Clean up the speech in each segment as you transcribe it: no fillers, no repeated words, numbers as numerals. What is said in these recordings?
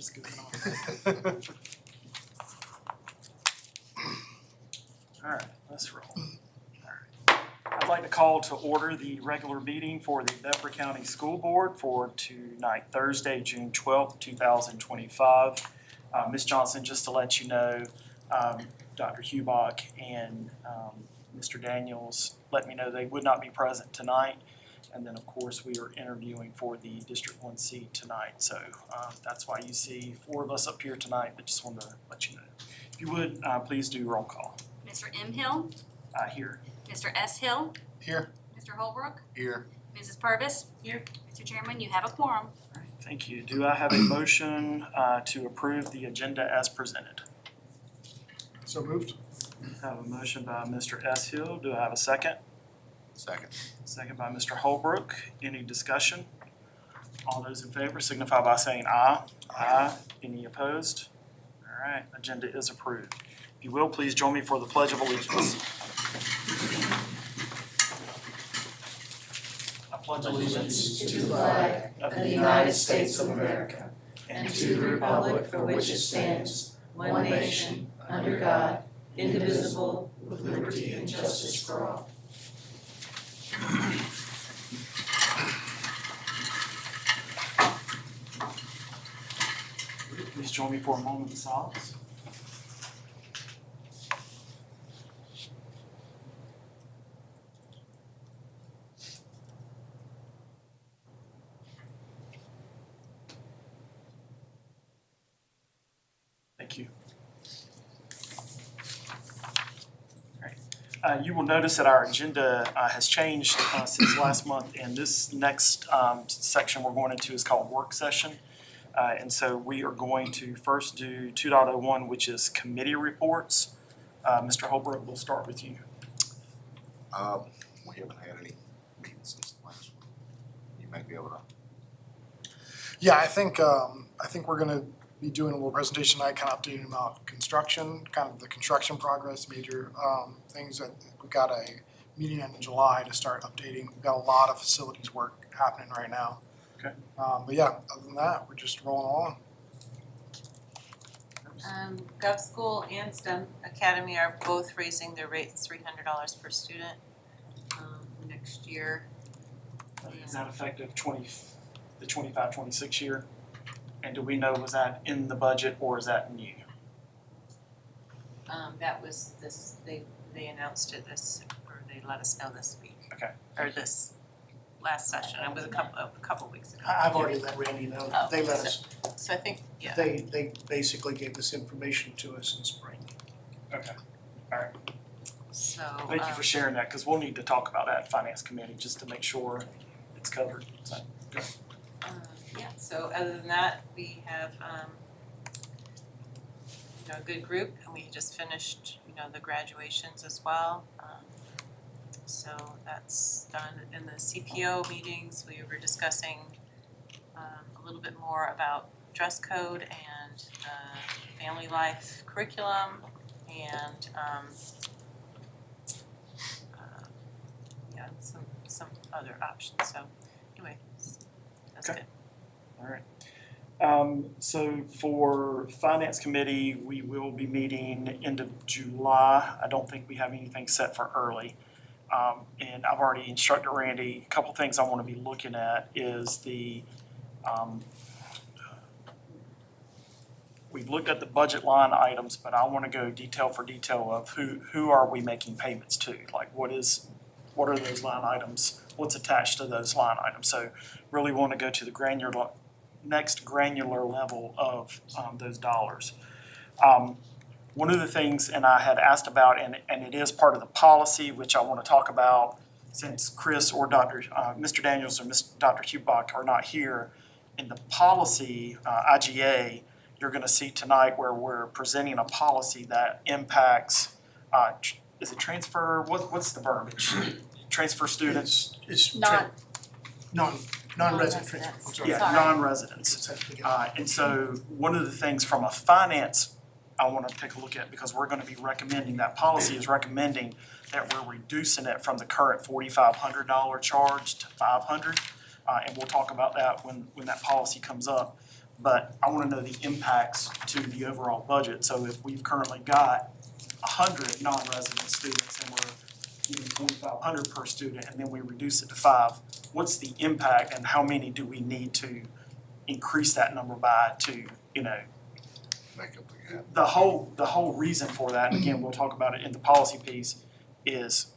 Just goofing on. All right, let's roll. All right. I'd like to call to order the regular meeting for the Bedford County School Board for tonight, Thursday, June 12th, 2025. Ms. Johnson, just to let you know, Dr. Hubach and Mr. Daniels let me know they would not be present tonight. And then, of course, we are interviewing for the District 1 seat tonight. So that's why you see 4 of us up here tonight, but just wanted to let you know. If you would, please do roll call. Mr. M. Hill. Here. Mr. S. Hill. Here. Mr. Holbrook. Here. Mrs. Purvis. Here. Mr. Chairman, you have a quorum. All right, thank you. Do I have a motion to approve the agenda as presented? So moved. I have a motion by Mr. S. Hill. Do I have a second? Second. Second by Mr. Holbrook. Any discussion? All those in favor signify by saying aye. Aye. Any opposed? All right, agenda is approved. If you will, please join me for the Pledge of Allegiance. I pledge allegiance to the flag of the United States of America and to the republic for which it stands, one nation, under God, indivisible, with liberty and justice for all. Please join me for a moment of silence. Thank you. All right. You will notice that our agenda has changed since last month, and this next section we're going into is called work session. And so we are going to first do 2.01, which is committee reports. Mr. Holbrook, we'll start with you. We haven't had any meetings since the last one. You may be able to. Yeah, I think we're gonna be doing a little presentation tonight, kind of updating about construction, kind of the construction progress, major things that we got a meeting in July to start updating. We've got a lot of facilities work happening right now. Okay. But yeah, other than that, we're just rolling on. Gov School and STEM Academy are both raising their rates $300 per student next year. Is that effective the 25-26 year? And do we know, was that in the budget or is that new? That was this, they announced it this, or they let us know this week. Okay. Or this last session, it was a couple weeks ago. I've already let Randy know, Oh, they let us, So I think, yeah. they basically gave this information to us in spring. Okay. All right. So Thank you for sharing that, because we'll need to talk about that in Finance Committee just to make sure it's covered. So, good. yeah, so other than that, we have a good group, and we just finished, the graduations as well. So that's done. In the CPO meetings, we were discussing a little bit more about dress code and family life curriculum and some other options. So anyway, that's Okay. good. All right. So for Finance Committee, we will be meeting end of July. I don't think we have anything set for early. And I've already instructed Randy, a couple things I want to be looking at is we've looked at the budget line items, but I want to go detail for detail of who are we making payments to? Like what are those line items? What's attached to those line items? So really want to go to the next granular level of those dollars. One of the things, and I had asked about, and it is part of the policy, which I want to talk about since Chris or Mr. Daniels or Dr. Hubach are not here. In the policy, IGA, you're going to see tonight where we're presenting a policy that impacts, is it transfer? What's the verbiage? Transfer students? It's non-resident transfer, I'm sorry. Yeah, non-residents. And so one of the things from a finance I want to take a look at, because we're going to be recommending, that policy is recommending that we're reducing it from the current $4,500 charge to $500. And we'll talk about that when that policy comes up. but I wanna know the impacts to the overall budget. So if we've currently got 100 non-resident students and we're giving 2,500 per student and then we reduce it to 5, what's the impact and how many do we need to increase that number by to, Make up the gap. the whole reason for that, and again, we'll talk about it in the policy piece, is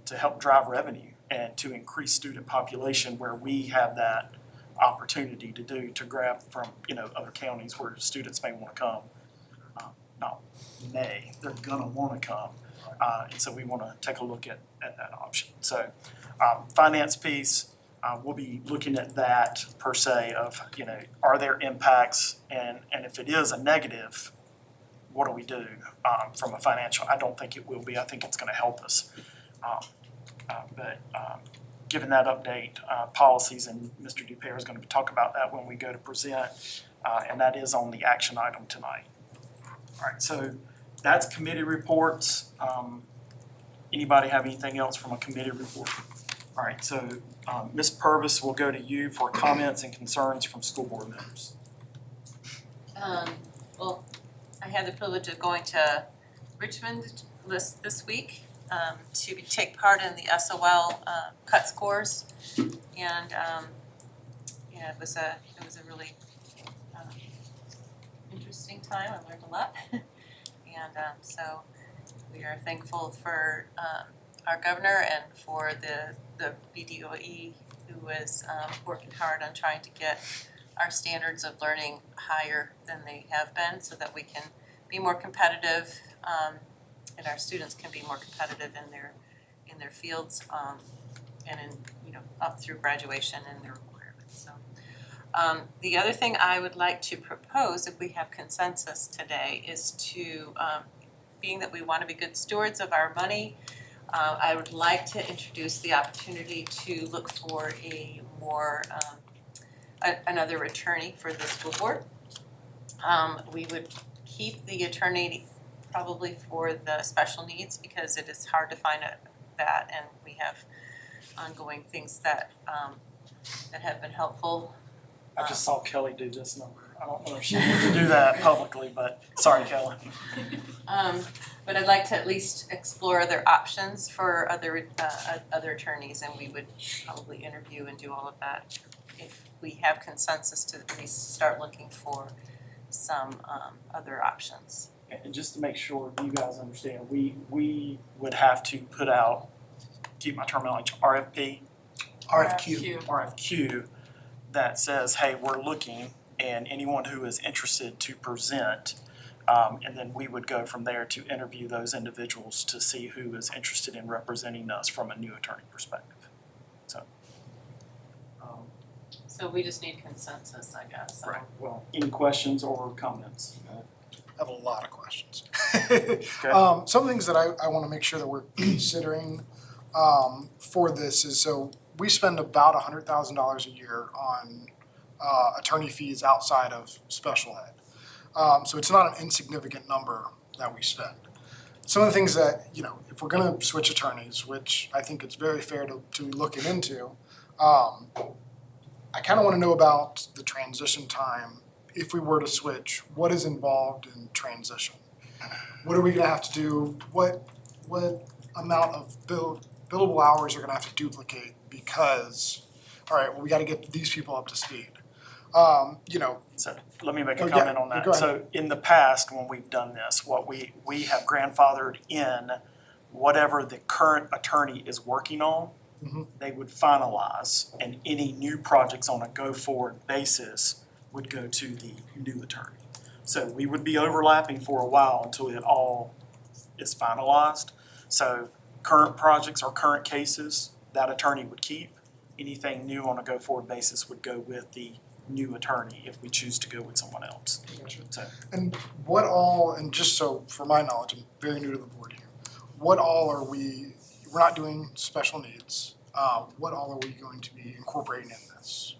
to help drive revenue and to increase student population where we have that opportunity to grab from, other counties where students may wanna come. Not may, they're gonna wanna come. And so we wanna take a look at that option. So, finance piece, we'll be looking at that per se of, are there impacts? And if it is a negative, what do we do from a financial? I don't think it will be. I think it's gonna help us. But given that update, policies, and Mr. Dupere is gonna talk about that when we go to present, and that is on the action item tonight. All right, so that's committee reports. Anybody have anything else from a committee report? All right, so Ms. Purvis, will go to you for comments and concerns from school board members. Well, I had the privilege of going to Richmond this week to take part in the SOL cut scores, and it was a really interesting time. I learned a lot, and so we are thankful for our governor and for the BDOE who is working hard on trying to get our standards of learning higher than they have been, so that we can be more competitive, and our students can be more competitive in their fields, and up through graduation and their requirements. So the other thing I would like to propose, if we have consensus today, is to being that we want to be good stewards of our money, I would like to introduce the opportunity to look for a more another attorney for the school board. We would keep the attorney probably for the special needs, because it is hard to find that, and we have ongoing things that have been helpful. I just saw Kelly do this number. I don't know if she needs to do that publicly, but sorry, Kelly. But I'd like to at least explore other options for other attorneys, and we would probably interview and do all of that if we have consensus to at least start looking for some other options. And just to make sure you guys understand, we would have to put out, keep my terminology, RFQ that says, hey, we're looking, and anyone who is interested to present, and then we would go from there to interview those individuals to see who is interested in representing us from a new attorney perspective. So we just need consensus, I guess. So. Right. Well, any questions or comments? I have a lot of questions. Okay. Some things that I wanna make sure that we're considering for this is, so we spend about $100,000 a year on attorney fees outside of special ed. So it's not an insignificant number that we spend. Some of the things that, if we're gonna switch attorneys, which I think it's very fair to be looking into, I kinda wanna know about the transition time. If we were to switch, what is involved in transition? What are we gonna have to do? What amount of billable hours are gonna have to duplicate because, all right, well, we gotta get these people up to speed. So let me make a Oh, yeah. comment on Go that. ahead. So in the past, when we've done this, what we have grandfathered in whatever the current attorney is working on, Mhm. they would finalize, and any new projects on a go-forward basis would go to the new attorney. So we would be overlapping for a while until it all is finalized. So current projects or current cases, that attorney would keep. Anything new on a go-forward basis would go with the new attorney if we choose to go with someone else. So And what all, and just so for my knowledge, I'm very new to the board here, what all are we're not doing special needs. What all are we going to be incorporating in this?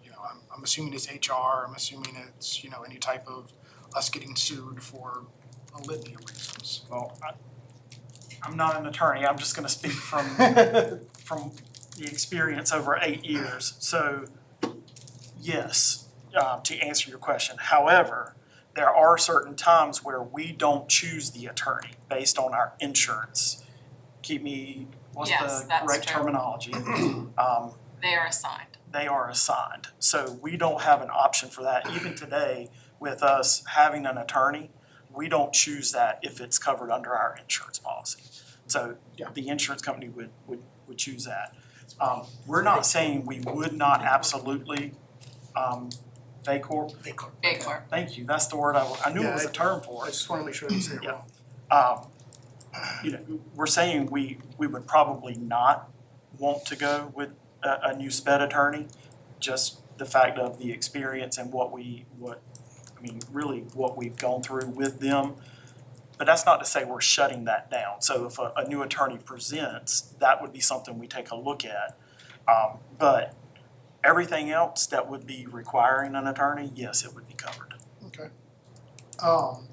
I'm assuming it's HR, I'm assuming it's, any type of us getting sued for a litany of reasons. well, I'm not an attorney, I'm just gonna speak from the experience over 8 years. So, yes, to answer your question. However, there are certain times where we don't choose the attorney based on our insurance. What's Yes, the that's correct true. terminology? They are assigned. They are assigned. So we don't have an option for that. Even today, with us having an attorney, we don't choose that if it's covered under our insurance policy. So Yeah. the insurance company would choose that. We're not saying we would not absolutely, VACOR. Acor. Thank you, that's the word I knew it was a term for I it. just wanna make sure I didn't say it Yeah. wrong. We're saying we would probably not want to go with a new sped attorney, just the fact of the experience and what we've gone through with them. But that's not to say we're shutting that down. So if a new attorney presents, that would be something we take a look at. But everything else that would be requiring an attorney, yes, it would be covered. Okay.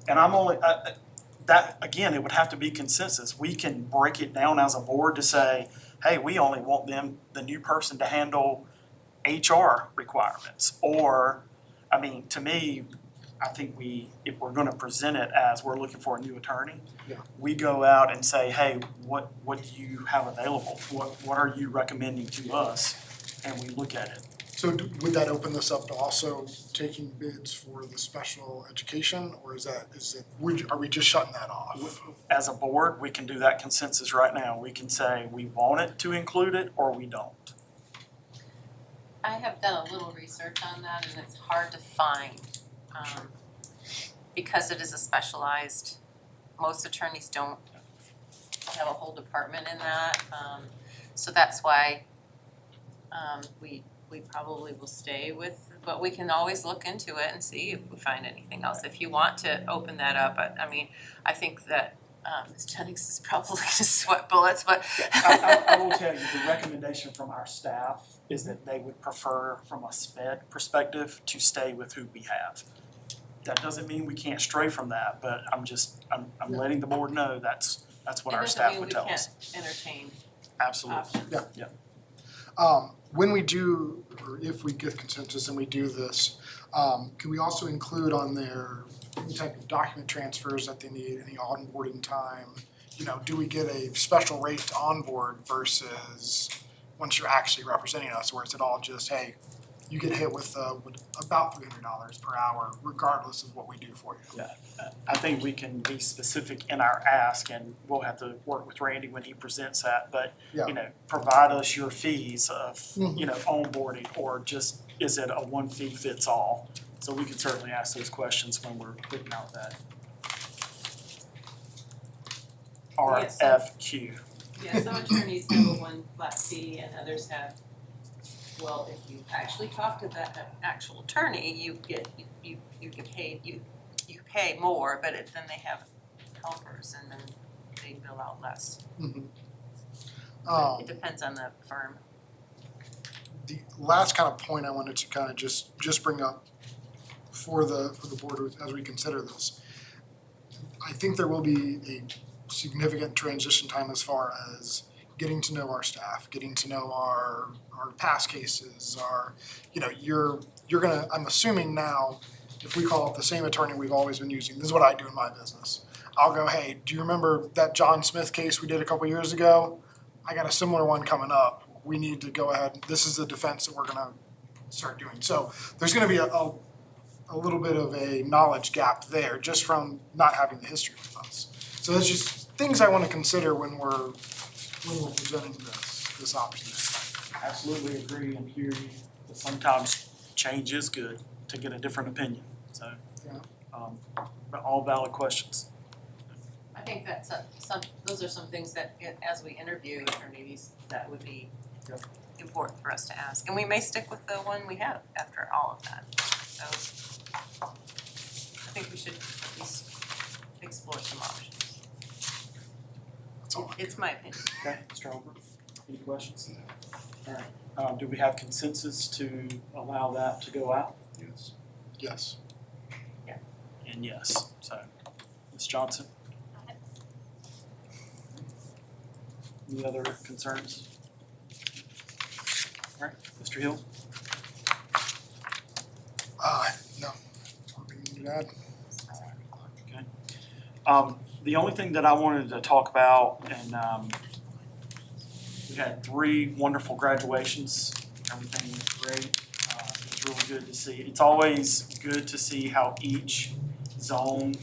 And I'm only, that, again, it would have to be consensus. We can break it down as a board to say, hey, we only want the new person to handle HR requirements. Or, to me, I think if we're gonna present it as we're looking for a new attorney, Yeah. we go out and say, hey, what do you have available? What are you recommending to us? And we look at it. So would that open this up to also taking bids for the special education, or are we just shutting that off? As a board, we can do that consensus right now. We can say we want it to include it or we don't. I have done a little research on that and it's hard to find. Because it is a specialized, most attorneys don't have a whole department in that. So that's why we probably will stay with, but we can always look into it and see if we find anything else. If you want to open that up, I think that Ms. Jennings is probably gonna sweat bullets, but I will tell you, the recommendation from our staff is that they would prefer, from a SPED perspective, to stay with who we have. That doesn't mean we can't stray from that, but I'm letting the board know that's what our staff would tell us. It doesn't mean we can't entertain Absolutely. options. Yeah. When we do, or if we get consensus and we do this, can we also include on there any type of document transfers that they need, any onboarding time? Do we get a special rate to onboard versus once you're actually representing us, or is it all just, hey, you get hit with about $300 per hour regardless of what we do for you? Yeah, I think we can be specific in our ask, and we'll have to work with Randy when he presents that, but, Yeah. provide us your fees of, Mhm. onboarding, or just, is it a one fee fits all? So we can certainly ask those questions when we're putting out that Yes, so- RFQ. Yeah, some attorneys have a one flat fee and others have, well, if you actually talk to that actual attorney, you get paid, you pay more, but then they have helpers and then they bill out less. Mhm. It depends on the firm. The last kind of point I wanted to kind of just bring up for the board as we consider this. I think there will be a significant transition time as far as getting to know our staff, getting to know our past cases, you're gonna, I'm assuming now, if we call it the same attorney we've always been using, this is what I do in my business. I'll go, hey, do you remember that John Smith case we did a couple years ago? I got a similar one coming up. We need to go ahead, this is the defense that we're gonna start doing. So there's gonna be a little bit of a knowledge gap there just from not having the history with us. So that's just things I wanna consider when we're presenting this option. Absolutely agree and hear you, but sometimes change is good to get a different opinion, so. Yeah. But all valid questions. I think that's those are some things that as we interview attorneys, that would be Yep. important for us to ask. And we may stick with the one we have after all of that. So I think we should at least explore some options. That's all. It's my opinion. Okay, Mr. Holbrook, any questions? All right, do we have consensus to allow that to go out? Yes. Yes. And yes, so, Ms. Johnson? Any other concerns? All right, Mr. Hill? to add. The only thing that I wanted to talk about, and we had 3 wonderful graduations. Everything was great. It was really good to see. It's always good to see how each zone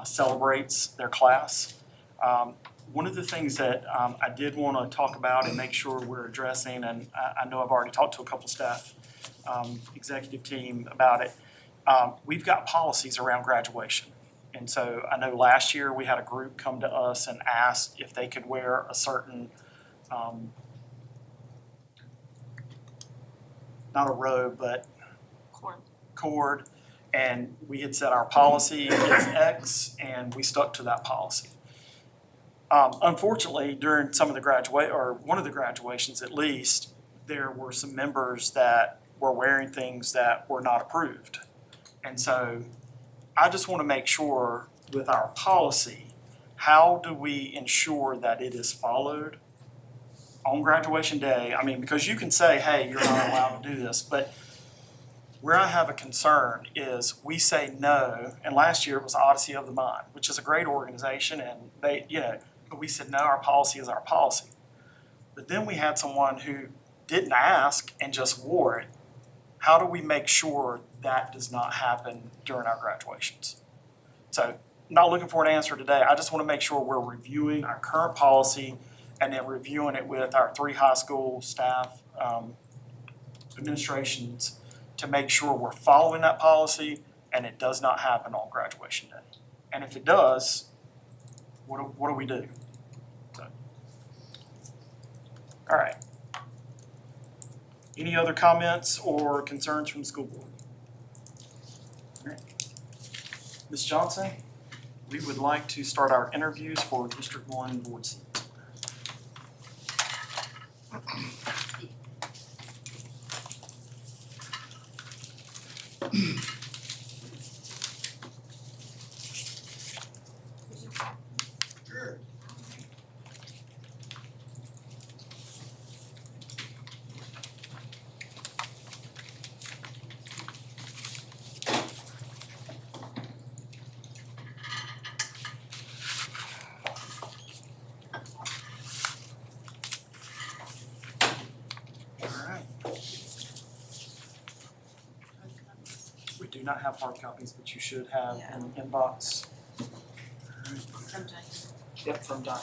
celebrates their class. One of the things that I did want to talk about and make sure we're addressing, and I know I've already talked to a couple staff, executive team about it. We've got policies around graduation. And so I know last year we had a group come to us and asked if they could wear a certain, not a robe, but cord. And we had said our policy is X, and we stuck to that policy. Unfortunately, during some of the one of the graduations at least, there were some members that were wearing things that were not approved. And so I just want to make sure with our policy, how do we ensure that it is followed on graduation day? I mean, because you can say, hey, you're not allowed to do this, but where I have a concern is we say no, and last year it was Odyssey of the Mind, which is a great organization, and they, but we said no, our policy is our policy. But then we had someone who didn't ask and just wore it. How do we make sure that does not happen during our graduations? So, not looking for an answer today. I just want to make sure we're reviewing our current policy and then reviewing it with our 3 high school staff, administrations, to make sure we're following that policy and it does not happen on graduation day. And if it does, what do we do? So, all right. Any other comments or concerns from the school board? All right. Ms. Johnson, we would like to start our interviews for District 1 board seat. We do not have hard copies, but you should have an inbox. From Diane. Yep, from Diane.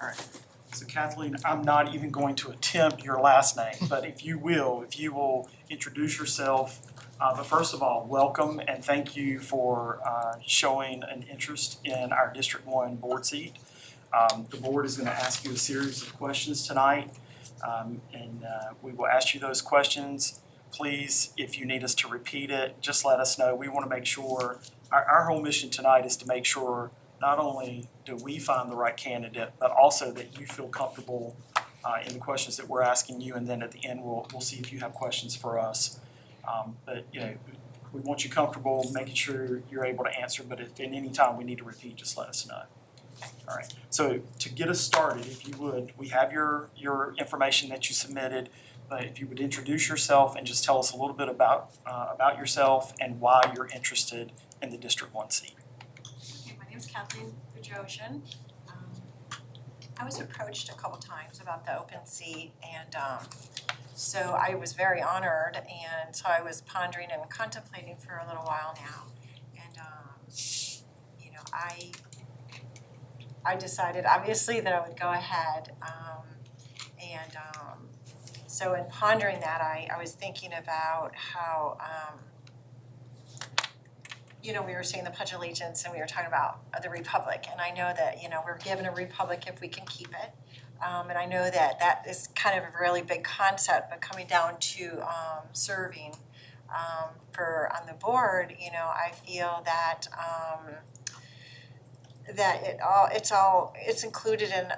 All right, so Kathleen, I'm not even going to attempt your last name, but if you will introduce yourself. But first of all, welcome and thank you for showing an interest in our District 1 board seat. The board is going to ask you a series of questions tonight, and we will ask you those questions. Please, if you need us to repeat it, just let us know. We want to make sure, our whole mission tonight is to make sure not only do we find the right candidate, but also that you feel comfortable in the questions that we're asking you, and then at the end, we'll see if you have questions for us. But we want you comfortable, making sure you're able to answer, but if at any time we need to repeat, just let us know. All right, so to get us started, if you would, we have your information that you submitted, but if you would introduce yourself and just tell us a little bit about yourself and why you're interested in the District 1 seat. Okay, my name is Kathleen Bajosian. I was approached a couple times about the open seat, and so I was very honored, and so I was pondering and contemplating for a little while now. And I decided obviously that I would go ahead, so in pondering that, I was thinking about how we were saying the Pledge of Allegiance and we were talking about the Republic, and I know that we're given a Republic if we can keep it, and I know that that is kind of a really big concept, but coming down to serving on the board, I feel that that it's included in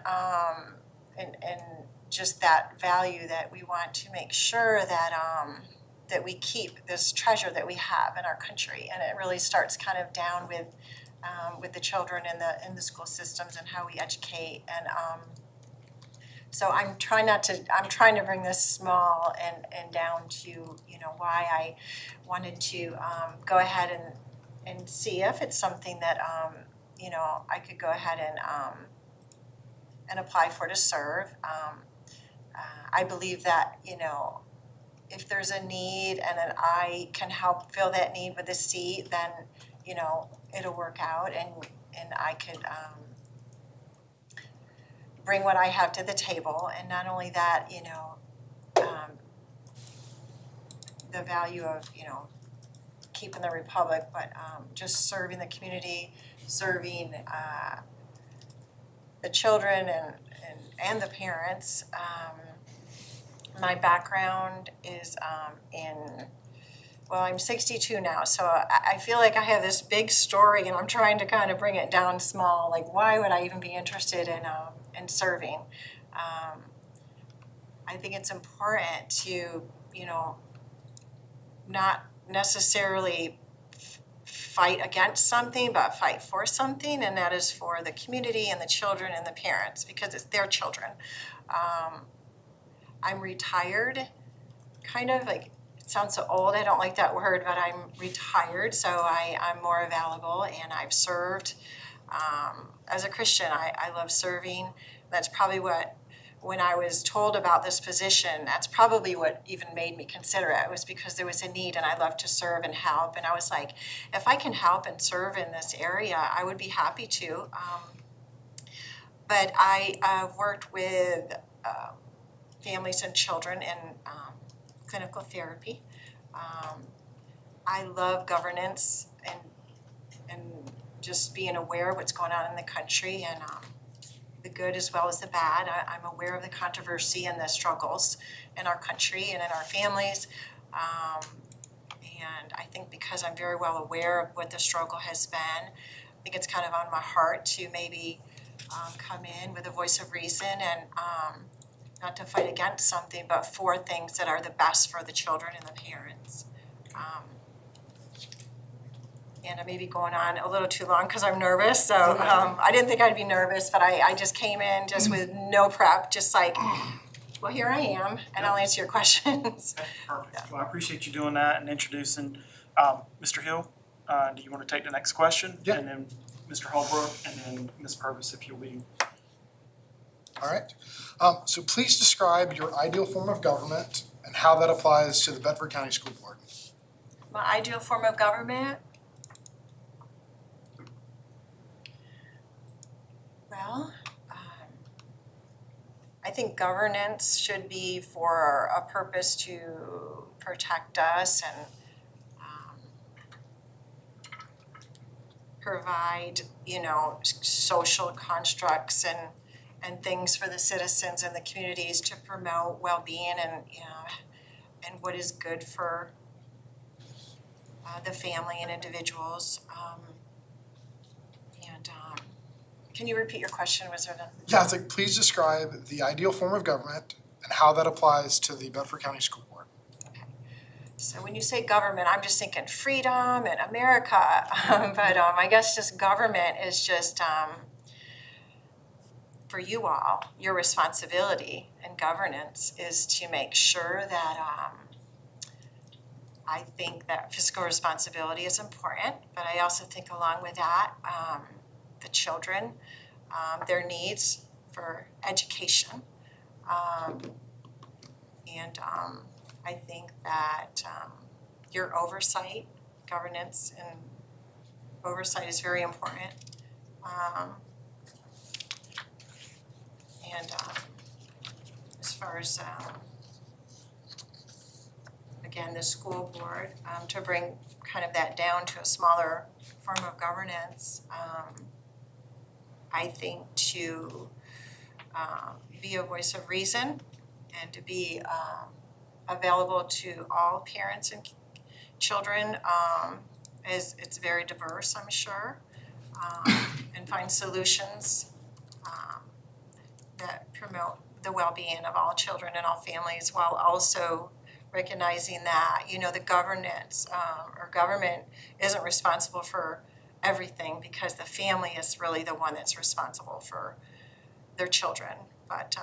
just that value that we want to make sure that that we keep this treasure that we have in our country, and it really starts kind of down with the children in the school systems and how we educate, and So I'm trying to bring this small and down to, you know, why I wanted to go ahead and see if it's something that you know, I could go ahead and apply for to serve. I believe that, you know, if there's a need and that I can help fill that need with a seat, then, you know, it'll work out and I could bring what I have to the table. And not only that, you know, the value of, you know, keeping the republic, but just serving the community, serving the children and the parents. My background is well, I'm 62 now, so I feel like I have this big story and I'm trying to kind of bring it down small, like why would I even be interested in serving? I think it's important to, you know, not necessarily fight against something, but fight for something, and that is for the community and the children and the parents, because it's their children. I'm retired, kind of, like, it sounds so old, I don't like that word, but I'm retired, so I'm more available, and I've served. As a Christian, I love serving. That's probably what, when I was told about this position, that's probably what even made me consider it. It was because there was a need and I love to serve and help. And I was like, if I can help and serve in this area, I would be happy to. But I've worked with families and children in clinical therapy. I love governance and just being aware of what's going on in the country and the good as well as the bad. I'm aware of the controversy and the struggles in our country and in our families. And I think because I'm very well aware of what the struggle has been, I think it's kind of on my heart to maybe come in with a voice of reason and not to fight against something, but for things that are the best for the children and the parents. And I may be going on a little too long because I'm nervous, so I didn't think I'd be nervous, but I just came in just with no prep, just like, well, here I am, and I'll answer your questions. Okay, perfect. Well, I appreciate you doing that and introducing Mr. Hill. Do you want to take the next question? Yeah. And then Mr. Holbrook, and then Ms. Purvis, if you'll be. All right. So please describe your ideal form of government and how that applies to the Bedford County School Board. My ideal form of government? Well, I think governance should be for a purpose to protect us and provide, you know, social constructs and things for the citizens and the communities to promote well-being and, you know, and what is good for the family and individuals. Can you repeat your question? Was there Yeah, it's like, please describe the ideal form of government and how that applies to the Bedford County School Board. So when you say government, I'm just thinking freedom and America, but I guess just government is just for you all, your responsibility in governance is to make sure that I think that fiscal responsibility is important, but I also think along with that, the children, their needs for education, and I think that your oversight, governance, and oversight is very important. As far as again, the school board, to bring kind of that down to a smaller form of governance, I think to be a voice of reason and to be available to all parents and children, is it's very diverse, I'm sure, and find solutions that promote the well-being of all children and all families, while also recognizing that, you know, the governance or government isn't responsible for everything, because the family is really the one that's responsible for their children. But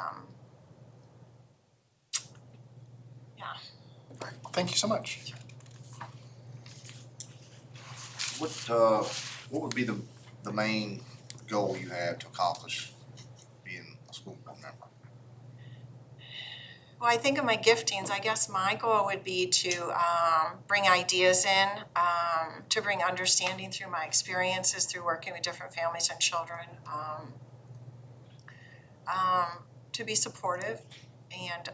Well, thank you so much. What would be the main goal you have to accomplish being a school board member? Well, I think of my giftings, I guess my goal would be to bring ideas in, to bring understanding through my experiences, through working with different families and children, to be supportive and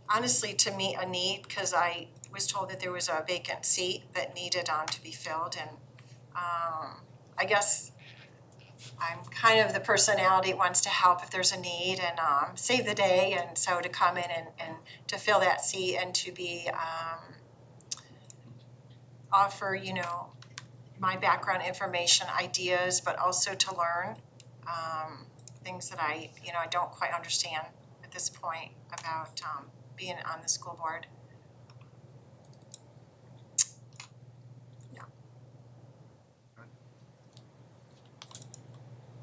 honestly to meet a need, because I was told that there was a vacant seat that needed to be filled, and I guess I'm kind of the personality that wants to help if there's a need and save the day, and so to come in and to fill that seat and to be offer, you know, my background information, ideas, but also to learn things that I don't quite understand at this point about being on the school board.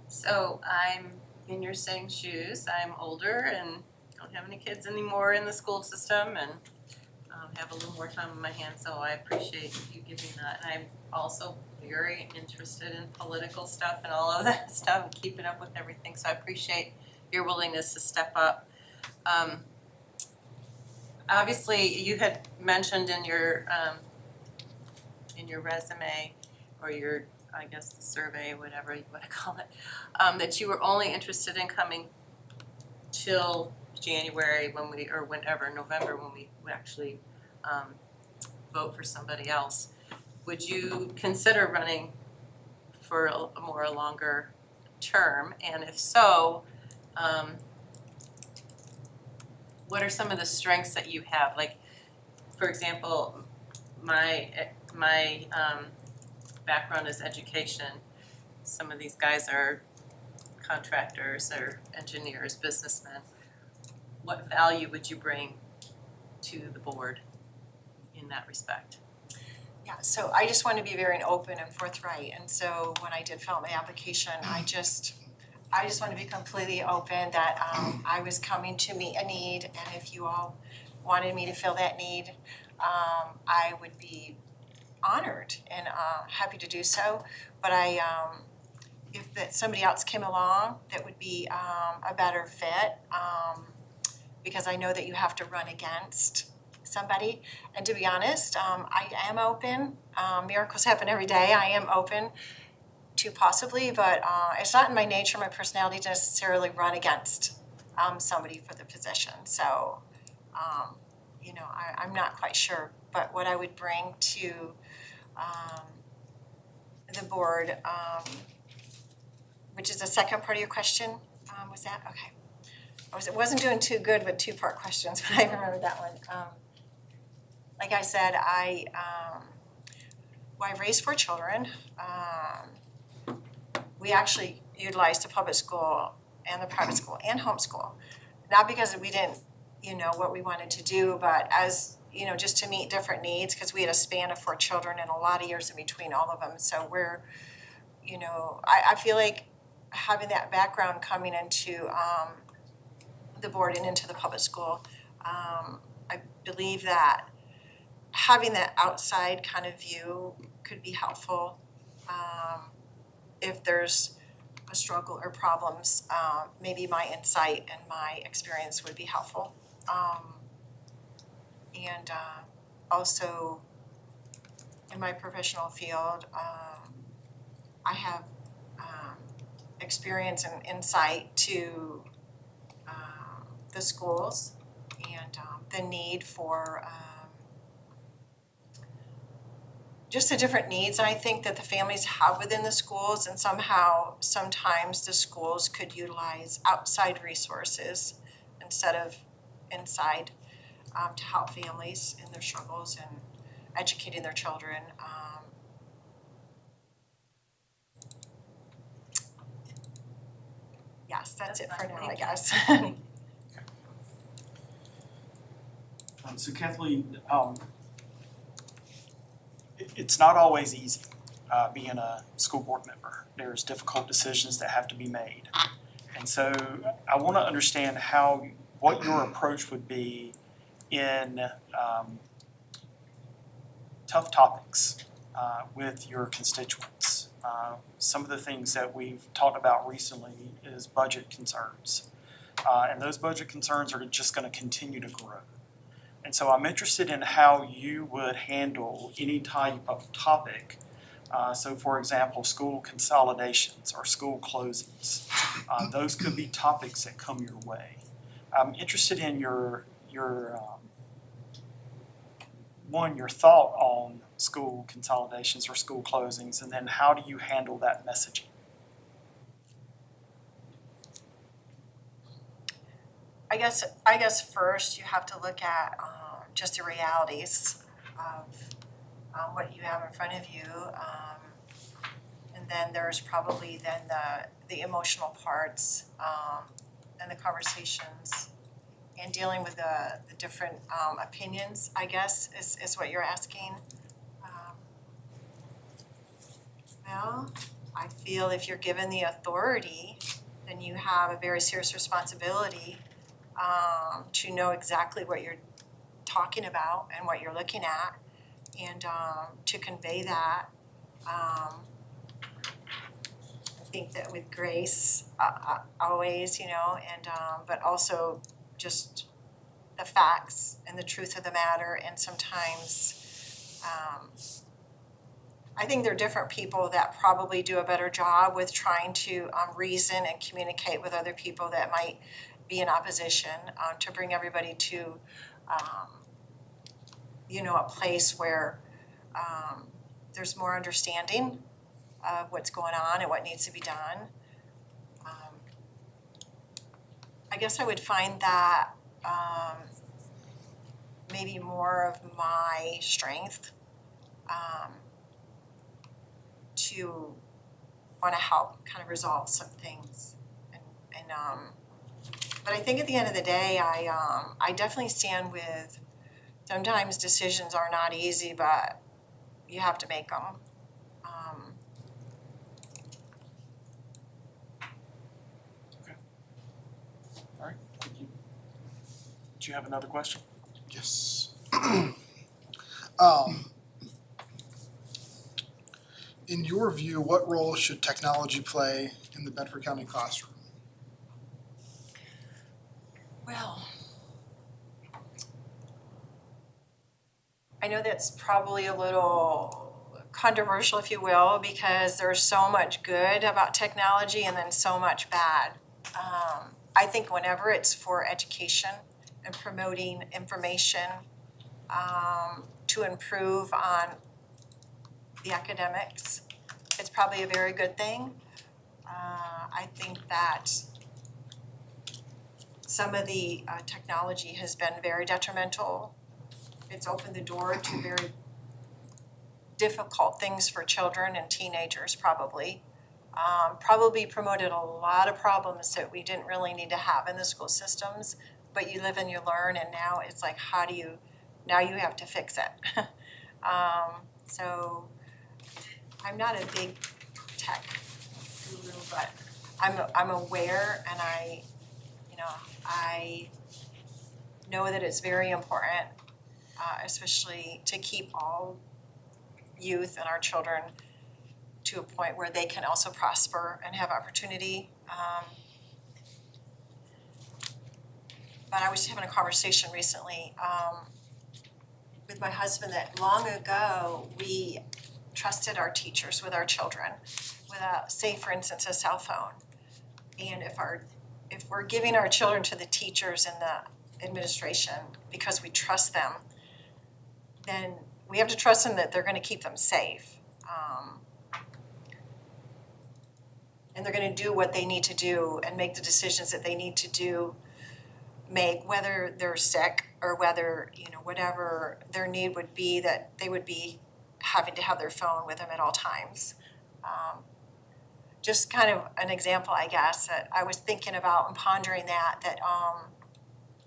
So I'm in your same shoes. I'm older and don't have any kids anymore in the school system and have a little more time on my hands, so I appreciate you giving that. And I'm also very interested in political stuff and all of that stuff and keeping up with everything, so I appreciate your willingness to step up. Obviously, you had mentioned in your resume or your, I guess, the survey, whatever you want to call it, that you were only interested in coming till January or whenever, November, when we actually vote for somebody else. Would you consider running for a longer term? And if so, what are some of the strengths that you have? Like, for example, my background is education. Some of these guys are contractors or engineers, businessmen. What value would you bring to the board in that respect? Yeah, so I just want to be very open and forthright, and so when I did fill out my application, I just want to be completely open that I was coming to meet a need, and if you all wanted me to fill that need, I would be honored and happy to do so. But if somebody else came along that would be a better fit, because I know that you have to run against somebody. And to be honest, I am open. Miracles happen every day. I am open to possibly, but it's not in my nature, my personality to necessarily run against somebody for the position. So, I'm not quite sure. But what I would bring to the board, which is the second part of your question, was that? Okay. I wasn't doing too good with two-part questions, but I remember that one. Like I said, I raised 4 children. We actually utilized the public school and the private school and homeschool. Not because we didn't, what we wanted to do, but as, just to meet different needs, because we had a span of 4 children and a lot of years in between all of them. So we're, I feel like having that background coming into the board and into the public school, I believe that having that outside kind of view could be helpful. If there's a struggle or problems, maybe my insight and my experience would be helpful. And also in my professional field, I have experience and insight to the schools and the need for just the different needs I think that the families have within the schools, and sometimes the schools could utilize outside resources instead of inside to help families in their struggles and educating their children. Yes, that's it for now, I guess. So Kathleen, it's not always easy being a school board member. There's difficult decisions that have to be made. And so I want to understand how what your approach would be in tough topics with your constituents. Some of the things that we've talked about recently is budget concerns. And those budget concerns are just going to continue to grow. And so I'm interested in how you would handle any type of topic. So for example, school consolidations or school closings. Those could be topics that come your way. I'm interested in your thought on school consolidations or school closings, and then how do you handle that messaging? I guess first you have to look at just the realities of what you have in front of you. And then there's probably then the emotional parts and the conversations and dealing with the different opinions, I guess, is what you're asking. Well, I feel if you're given the authority, then you have a very serious responsibility to know exactly what you're talking about and what you're looking at, and to convey that. I think that with grace, always, and but also just the facts and the truth of the matter, and sometimes I think there are different people that probably do a better job with trying to reason and communicate with other people that might be in opposition, to bring everybody to a place where there's more understanding of what's going on and what needs to be done. I guess I would find that maybe more of my strength to want to help kind of resolve some things, and but I think at the end of the day, I definitely stand with, sometimes decisions are not easy, but you have to make them. All right, thank you. Do you have another question? Yes. In your view, what role should technology play in the Bedford County classroom? Well, I know that's probably a little controversial, if you will, because there's so much good about technology and then so much bad. I think whenever it's for education and promoting information to improve on the academics, it's probably a very good thing. I think that some of the technology has been very detrimental. It's opened the door to very difficult things for children and teenagers, probably. Probably promoted a lot of problems that we didn't really need to have in the school systems, but you live and you learn, and now it's like, now you have to fix it. So I'm not a big tech guru, but I'm aware, and I know that it's very important, especially to keep all youth and our children to a point where they can also prosper and have opportunity. But I was having a conversation recently with my husband that long ago we trusted our teachers with our children without, say for instance, a cell phone. And if we're giving our children to the teachers and the administration because we trust them, then we have to trust them that they're going to keep them safe. And they're going to do what they need to do and make the decisions that they need to make, whether they're sick or whether, whatever their need would be, that they would be having to have their phone with them at all times. Just kind of an example, I guess, that I was thinking about and pondering that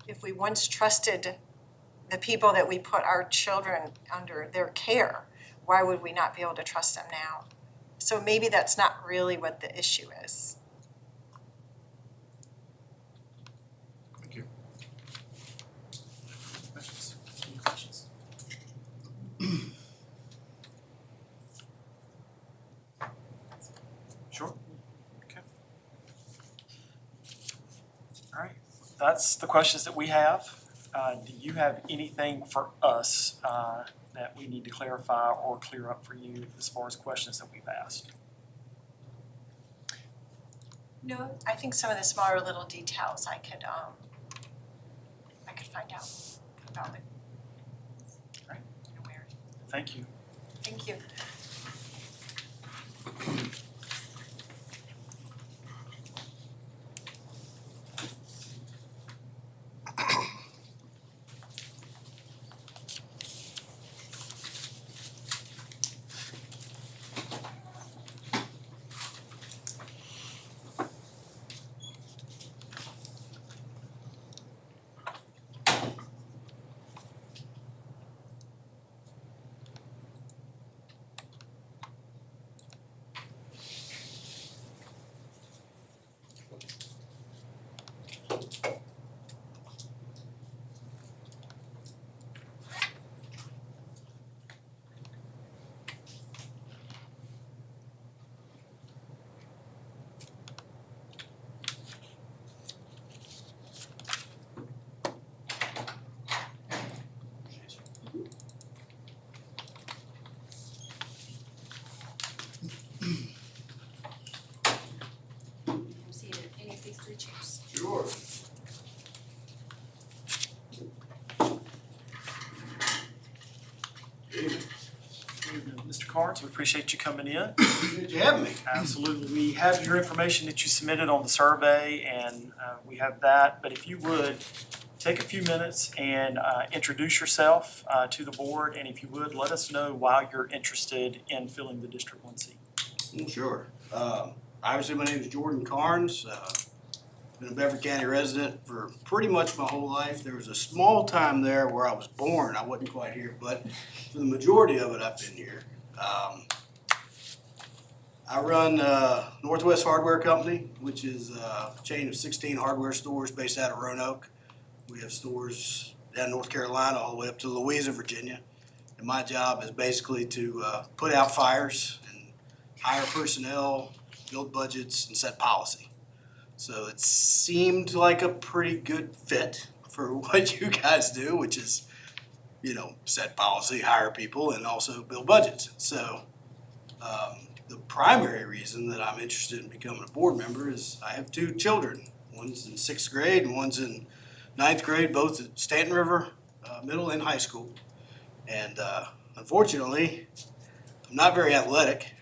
if we once trusted the people that we put our children under their care, why would we not be able to trust them now? So maybe that's not really what the issue is. Thank you. That's the questions that we have. Do you have anything for us that we need to clarify or clear up for you as far as questions that we've asked? No, I think some of the smaller little details I could find out about it. Right. Where. Thank you. Thank you. Seated in any of these three chairs. Sure. Mr. Carnes, we appreciate you coming in. Good you having me. Absolutely. We have your information that you submitted on the survey, and we have that. But if you would, take a few minutes and introduce yourself to the board, and if you would, let us know why you're interested in filling the District 1 seat. Well, sure. Obviously, my name is Jordan Carnes. Been a Beverly County resident for pretty much my whole life. There was a small time there where I was born. I wasn't quite here, but for the majority of it, I've been here. I run Northwest Hardware Company, which is a chain of 16 hardware stores based out of Roanoke. We have stores down North Carolina all the way up to Louisa, Virginia. And my job is basically to put out fires and hire personnel, build budgets, and set policy. So it seemed like a pretty good fit for what you guys do, which is, set policy, hire people, and also build budgets. So the primary reason that I'm interested in becoming a board member is I have two children. One's in 6th grade and one's in 9th grade, both at Stanton River Middle and High School. And unfortunately, I'm not very athletic.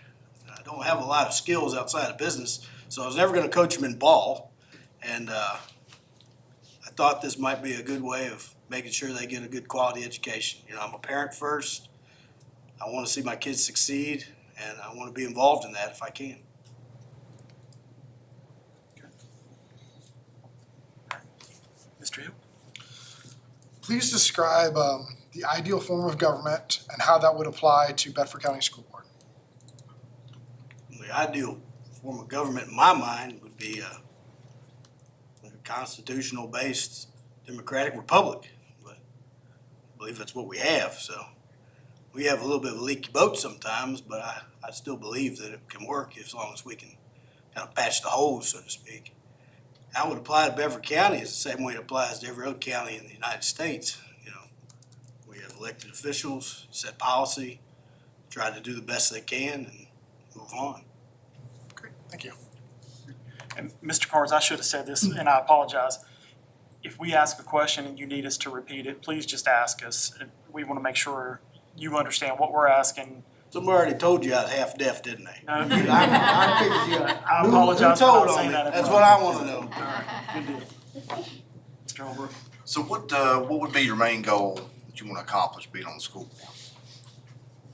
I don't have a lot of skills outside of business, so I was never going to coach them in ball. And I thought this might be a good way of making sure they get a good quality education. I'm a parent first. I want to see my kids succeed, and I want to be involved in that if I can. Mr. Hill? Please describe the ideal form of government and how that would apply to Bedford County School Board. The ideal form of government in my mind would be a constitutional-based democratic republic. But I believe that's what we have, so we have a little bit of a leaky boat sometimes, but I still believe that it can work as long as we can kind of patch the holes, so to speak. How it would apply to Beverly County is the same way it applies to every other county in the United States. We have elected officials, set policy, try to do the best they can, and move on. Great, thank you. And Mr. Carnes, I should have said this, and I apologize. If we ask a question and you need us to repeat it, please just ask us. We want to make sure you understand what we're asking. Somebody already told you I was half deaf, didn't they? No, I figured you. I apologize Who for told not on saying me? that in That's front. what I want to know. All right, good deal. Mr. Holbrook? So what would be your main goal that you want to accomplish being on the school board?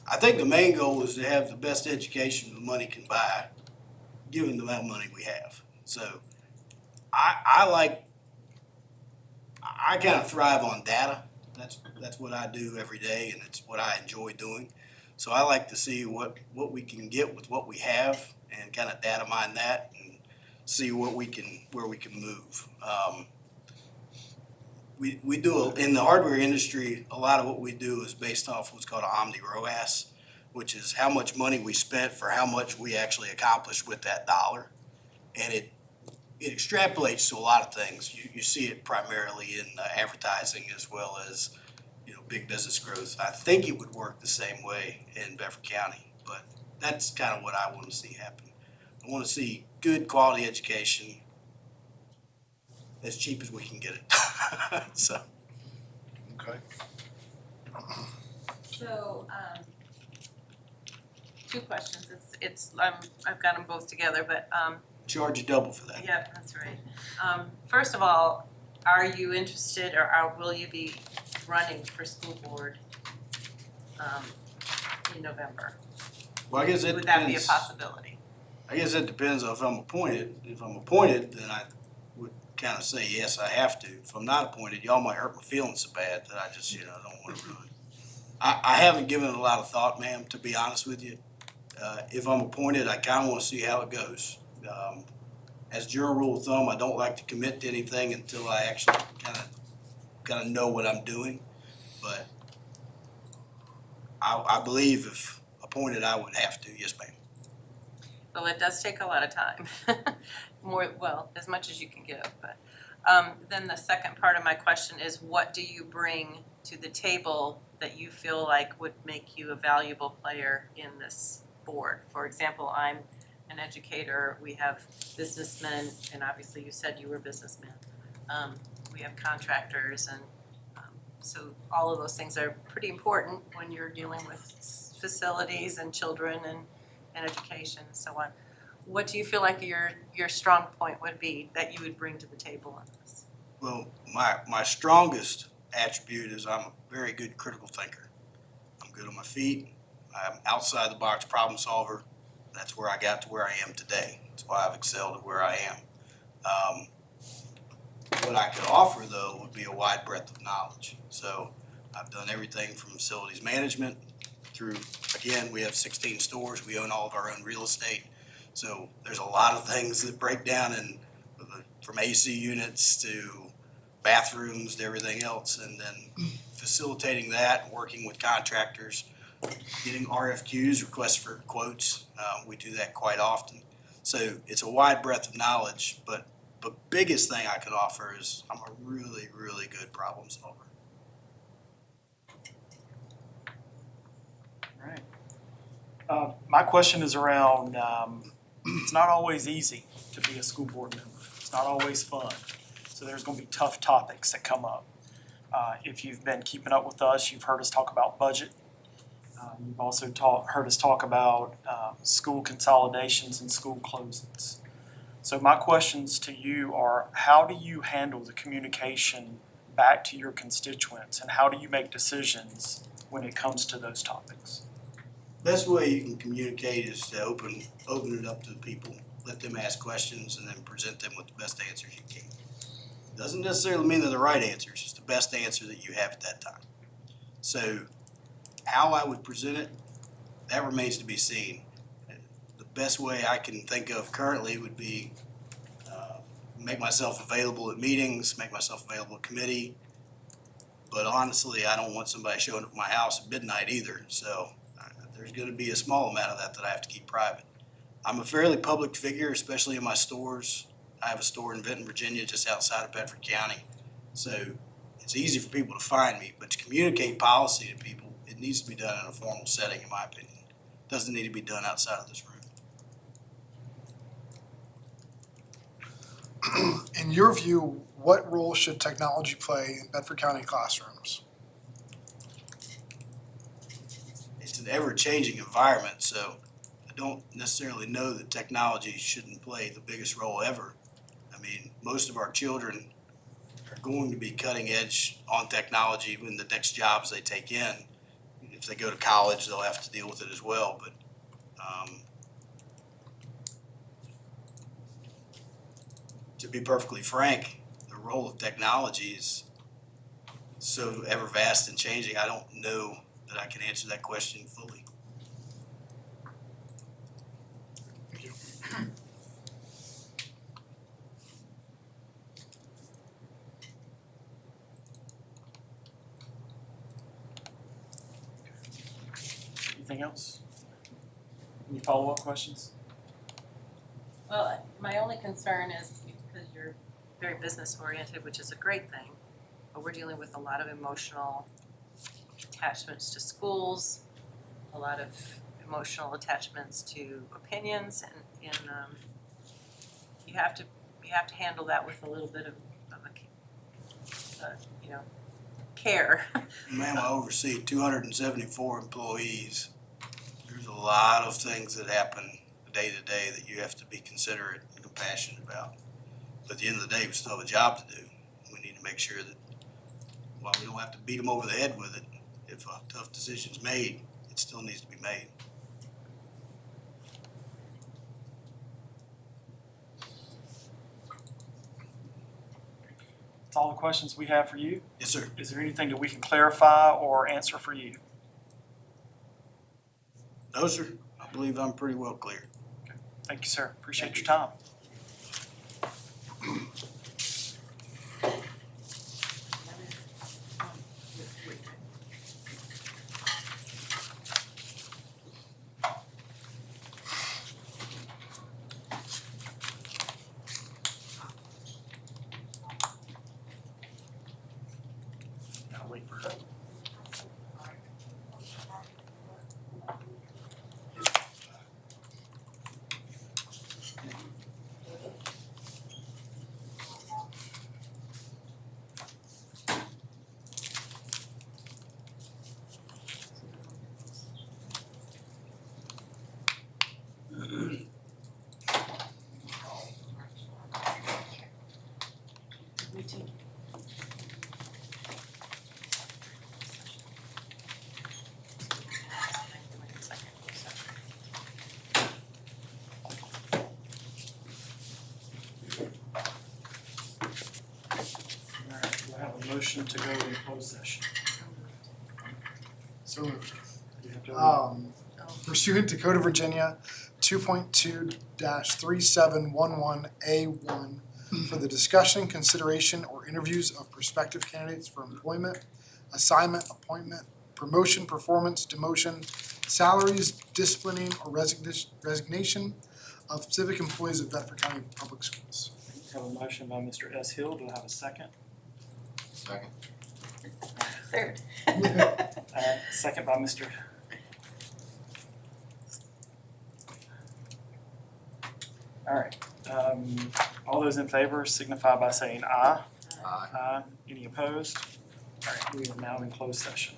I think the main goal is to have the best education the money can buy, given the amount of money we have. So I kind of thrive on data. That's what I do every day, and it's what I enjoy doing. So I like to see what we can get with what we have and kind of data mine that and see where we can move. We do, in the hardware industry, a lot of what we do is based off what's called an Omni ROAS, which is how much money we spent for how much we actually accomplished with that dollar. And it extrapolates to a lot of things. You see it primarily in advertising as well as, big business growth. I think it would work the same way in Bedford County, but that's kind of what I want to see happen. I want to see good quality education as cheap as we can get it. So. Okay. So, two questions. I've got them both together, but, Charge you double for that. yeah, that's right. First of all, are you interested will you be running for school board, in November? Well, I guess it Would that be a depends. possibility? I guess it depends on if I'm appointed. If I'm appointed, then I would kind of say, yes, I have to. If I'm not appointed, y'all might hurt my feelings so bad that I just, don't want to ruin. I haven't given it a lot of thought, ma'am, to be honest with you. If I'm appointed, I kind of want to see how it goes. As general rule of thumb, I don't like to commit to anything until I actually kind of know what I'm doing. But I believe if appointed, I would have to. Yes, ma'am. Well, it does take a lot of time. As much as you can give, but, then the second part of my question is, what do you bring to the table that you feel like would make you a valuable player in this board? For example, I'm an educator, we have businessmen, and obviously you said you were businessmen. We have contractors, and so all of those things are pretty important when you're dealing with facilities and children and education and so on. What do you feel like your strong point would be that you would bring to the table on this? Well, my strongest attribute is I'm a very good critical thinker. I'm good on my feet. I'm outside the box problem solver. That's where I got to where I am today. That's why I've excelled at where I am. What I could offer, though, would be a wide breadth of knowledge. So I've done everything from facilities management through, again, we have 16 stores. We own all of our own real estate. So there's a lot of things that break down from AC units to bathrooms to everything else. And then facilitating that, working with contractors, getting RFQs, requests for quotes. We do that quite often. So it's a wide breadth of knowledge, but the biggest thing I can offer is I'm a really, really good problem solver. Right. My question is around, it's not always easy to be a school board member. It's not always fun. So there's gonna be tough topics that come up. If you've been keeping up with us, you've heard us talk about budget. You've also heard us talk about school consolidations and school closings. So my questions to you are, how do you handle the communication back to your constituents, and how do you make decisions when it comes to those topics? Best way you can communicate is to open it up to the people, let them ask questions, and then present them with the best answers you can. Doesn't necessarily mean they're the right answers, it's the best answer that you have at that time. So how I would present it, that remains to be seen. The best way I can think of currently would be make myself available at meetings, make myself available at committee. But honestly, I don't want somebody showing up at my house at midnight either. So there's going to be a small amount of that I have to keep private. I'm a fairly public figure, especially in my stores. I have a store in Vinton, Virginia, just outside of Bedford County. So it's easy for people to find me, but to communicate policy to people, it needs to be done in a formal setting, in my opinion. It doesn't need to be done outside of this room. In your view, what role should technology play in Bedford County classrooms? It's an ever-changing environment, so I don't necessarily know that technology shouldn't play the biggest role ever. I mean, most of our children are going to be cutting edge on technology when the next jobs they take in. If they go to college, they'll have to deal with it as well, but to be perfectly frank, the role of technology is so ever vast and changing, I don't know that I can answer that question fully. Thank you. Anything else? Any follow-up questions? Well, my only concern is, very business oriented, which is a great thing. But we're dealing with a lot of emotional attachments to schools, a lot of emotional attachments to opinions, and you have to handle that with a little bit of care. Ma'am, I oversee 274 employees. There's a lot of things that happen day to day that you have to be considerate and compassionate about. But at the end of the day, we still have a job to do. We need to make sure that while we don't have to beat them over the head with it, if a tough decision's made, it still needs to be made. That's all the questions we have for you. Yes, sir. Is there anything that we can clarify or answer for you? No, sir. I believe I'm pretty well clear. Thank you, sir. Appreciate your time. Gotta wait for her. All right, do I have a motion to go into closed session? So moved. You have to Pursuant to Code of Virginia 2.2-3711A1 for the discussion, consideration, or interviews of prospective candidates for employment, assignment, appointment, promotion, performance, demotion, salaries, disciplining, or resignation of civic employees of Bedford County Public Schools. have a motion by Mr. S. Hill. Do I have a second? Second. Third. Second by Mr. All right, all those in favor signify by saying aye. Aye. Aye. Any opposed? All right, we are now in closed session.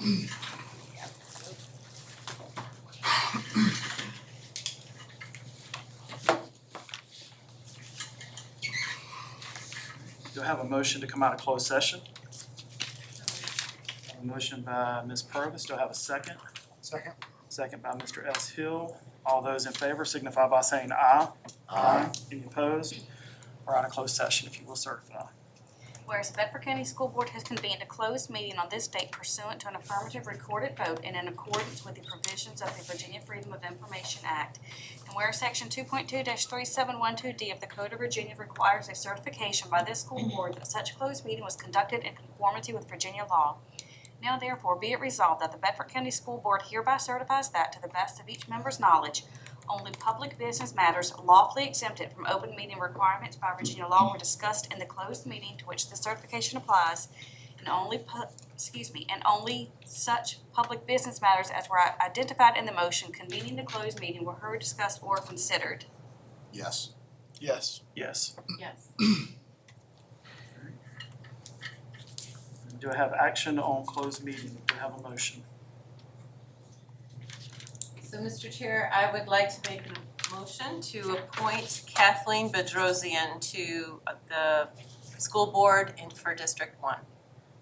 Do I have a motion to come out of closed session? A motion by Ms. Purvis. Do I have a second? Second? Second by Mr. S. Hill. All those in favor signify by saying aye. Aye. Any opposed? We're out of closed session, if you will certify. Whereas the Bedford County School Board has convened a closed meeting on this date pursuant to an affirmative recorded vote and in accordance with the provisions of the Virginia Freedom of Information Act. And where Section 2.2-3712D of the Code of Virginia requires a certification by this school board that such closed meeting was conducted in conformity with Virginia law. Now therefore be it resolved that the Bedford County School Board hereby certifies that, to the best of each member's knowledge, only public business matters lawfully exempted from open meeting requirements by Virginia law were discussed in the closed meeting to which the certification applies, and only such public business matters as were identified in the motion convening the closed meeting were heard, discussed, or considered. Yes. Yes. Yes. Yes. Do I have action on closed meeting? Do I have a motion? So, Mr. Chair, I would like to make a motion to appoint Kathleen Bedrosian to the school board for District 1.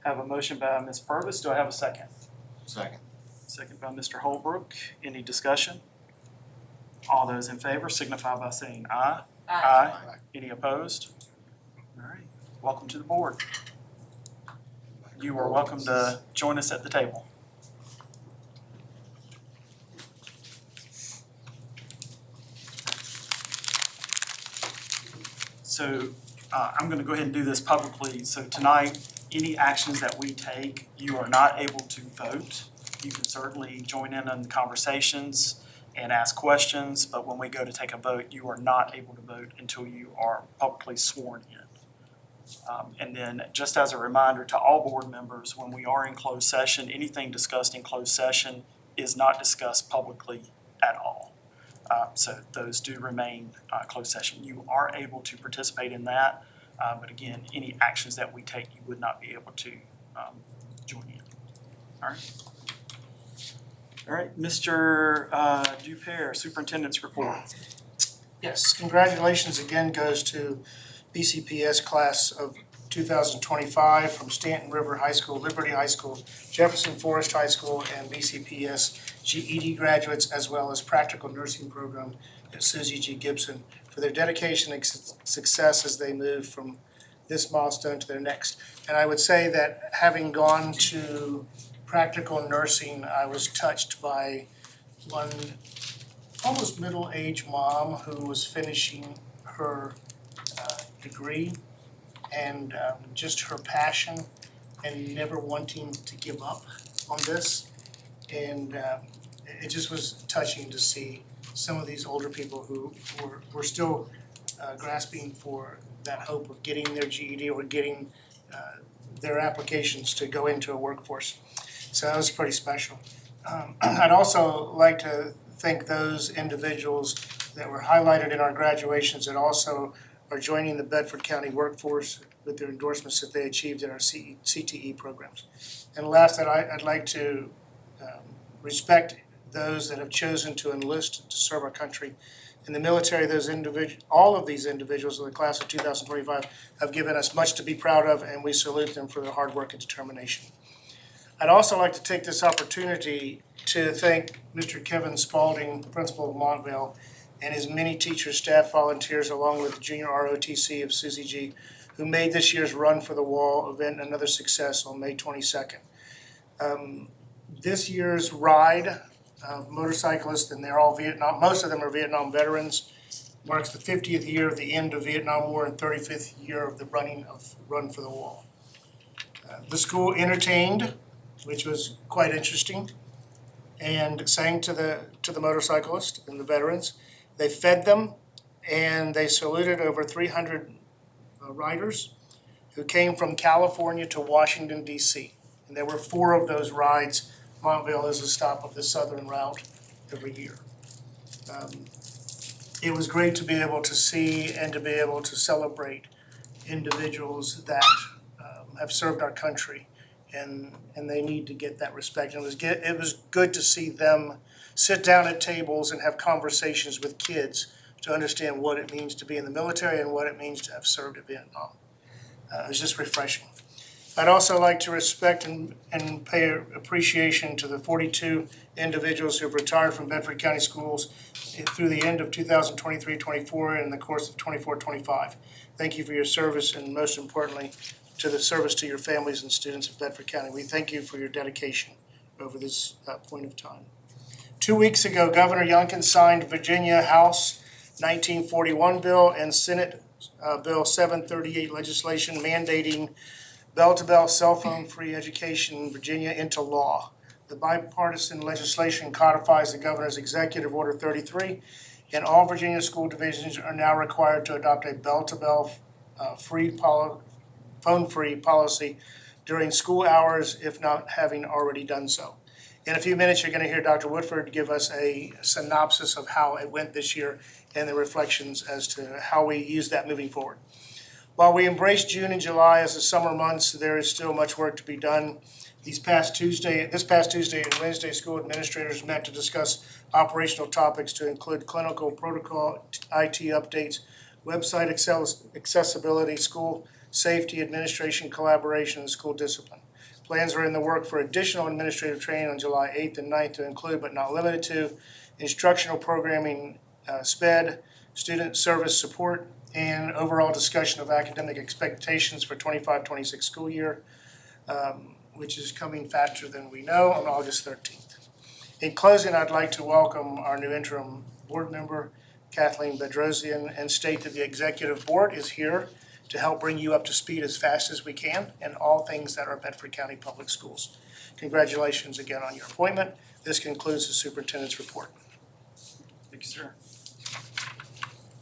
I have a motion by Ms. Purvis. Do I have a second? Second. Second by Mr. Holbrook. Any discussion? All those in favor signify by saying aye. Aye. Any opposed? All right. Welcome to the board. You are welcome to join us at the table. So I'm going to go ahead and do this publicly. So tonight, any actions that we take, you are not able to vote. You can certainly join in on the conversations and ask questions, but when we go to take a vote, you are not able to vote until you are publicly sworn in. And then just as a reminder to all board members, when we are in closed session, anything discussed in closed session is not discussed publicly at all. So those do remain closed session. You are able to participate in that, but again, any actions that we take, you would not be able to join in. All right. All right, Mr. Dupere, Superintendent's report. Yes, congratulations again goes to BCPS class of 2025 from Stanton River High School, Liberty High School, Jefferson Forest High School, and BCPS GED graduates, as well as practical nursing program at Susie G. Gibson, for their dedication and success as they move from this milestone to their next. And I would say that having gone to practical nursing, I was touched by one almost middle-aged mom who was finishing her degree, and just her passion and never wanting to give up on this. And it just was touching to see some of these older people who were still grasping for that hope of getting their GED or getting their applications to go into a workforce. So that was pretty special. I'd also like to thank those individuals that were highlighted in our graduations that also are joining the Bedford County workforce with their endorsements that they achieved in our CTE programs. And last, I'd like to respect those that have chosen to enlist to serve our country. In the military, all of these individuals in the class of 2025 have given us much to be proud of, and we salute them for their hard work and determination. I'd also like to take this opportunity to thank Mr. Kevin Spalding, the principal of Montvale, and his many teachers, staff, volunteers, along with the junior ROTC of Susie G, who made this year's Run for the Wall event another success on May 22nd. This year's ride of motorcyclists, and they're all Vietnam, most of them are Vietnam veterans, marks the 50th year of the end of Vietnam War and 35th year of the running of Run for the Wall. The school entertained, which was quite interesting, and sang to the motorcyclists and the veterans. They fed them, and they saluted over 300 riders who came from California to Washington, D.C. And there were 4 of those rides. Montvale is a stop of the southern route every year. It was great to be able to see and to be able to celebrate individuals that have served our country and they need to get that respect. And it was good to see them sit down at tables and have conversations with kids to understand what it means to be in the military and what it means to have served at Vietnam. It was just refreshing. I'd also like to respect and pay appreciation to the 42 individuals who have retired from Bedford County Schools through the end of 2023-24 and in the course of 24-25. Thank you for your service, and most importantly, to the service to your families and students of Bedford County. We thank you for your dedication over this point of time. 2 weeks ago, Governor Youngkin signed Virginia House 1941 bill and Senate Bill 738 legislation mandating bell-to-bell cell phone-free education in Virginia into law. The bipartisan legislation codifies the governor's Executive Order 33, and all Virginia school divisions are now required to adopt a bell-to-bell phone-free policy during school hours, if not having already done so. In a few minutes, you're going to hear Dr. Woodford give us a synopsis of how it went this year and the reflections as to how we use that moving forward. While we embrace June and July as the summer months, there is still much work to be done. This past Tuesday and Wednesday, school administrators met to discuss operational topics to include clinical protocol, IT updates, website accessibility, school safety, administration collaboration, and school discipline. Plans are in the work for additional administrative training on July 8th and 9th to include, but not limited to, instructional programming, SPED, student service support, and overall discussion of academic expectations for 25-26 school year, which is coming faster than we know, on August 13th. In closing, I'd like to welcome our new interim board member, Kathleen Bedrosian, and state that the executive board is here to help bring you up to speed as fast as we can in all things that are Bedford County Public Schools. Congratulations again on your appointment. This concludes the superintendent's report. Thank you, sir.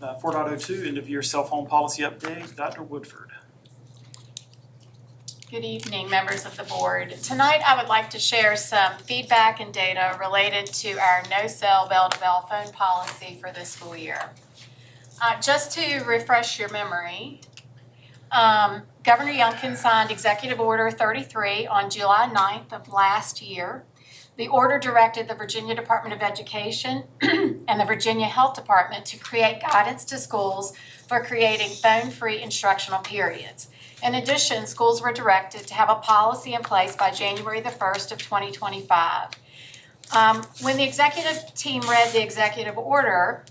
4.02, end of year cell phone policy update. Dr. Woodford. Good evening, members of the board. Tonight, I would like to share some feedback and data related to our no-cell bell-to-bell phone policy for this school year. Just to refresh your memory, Governor Youngkin signed Executive Order 33 on July 9th of last year. The order directed the Virginia Department of Education and the Virginia Health Department to create guidance to schools for creating phone-free instructional periods. In addition, schools were directed to have a policy in place by January the 1st of 2025. When the executive team read the executive order,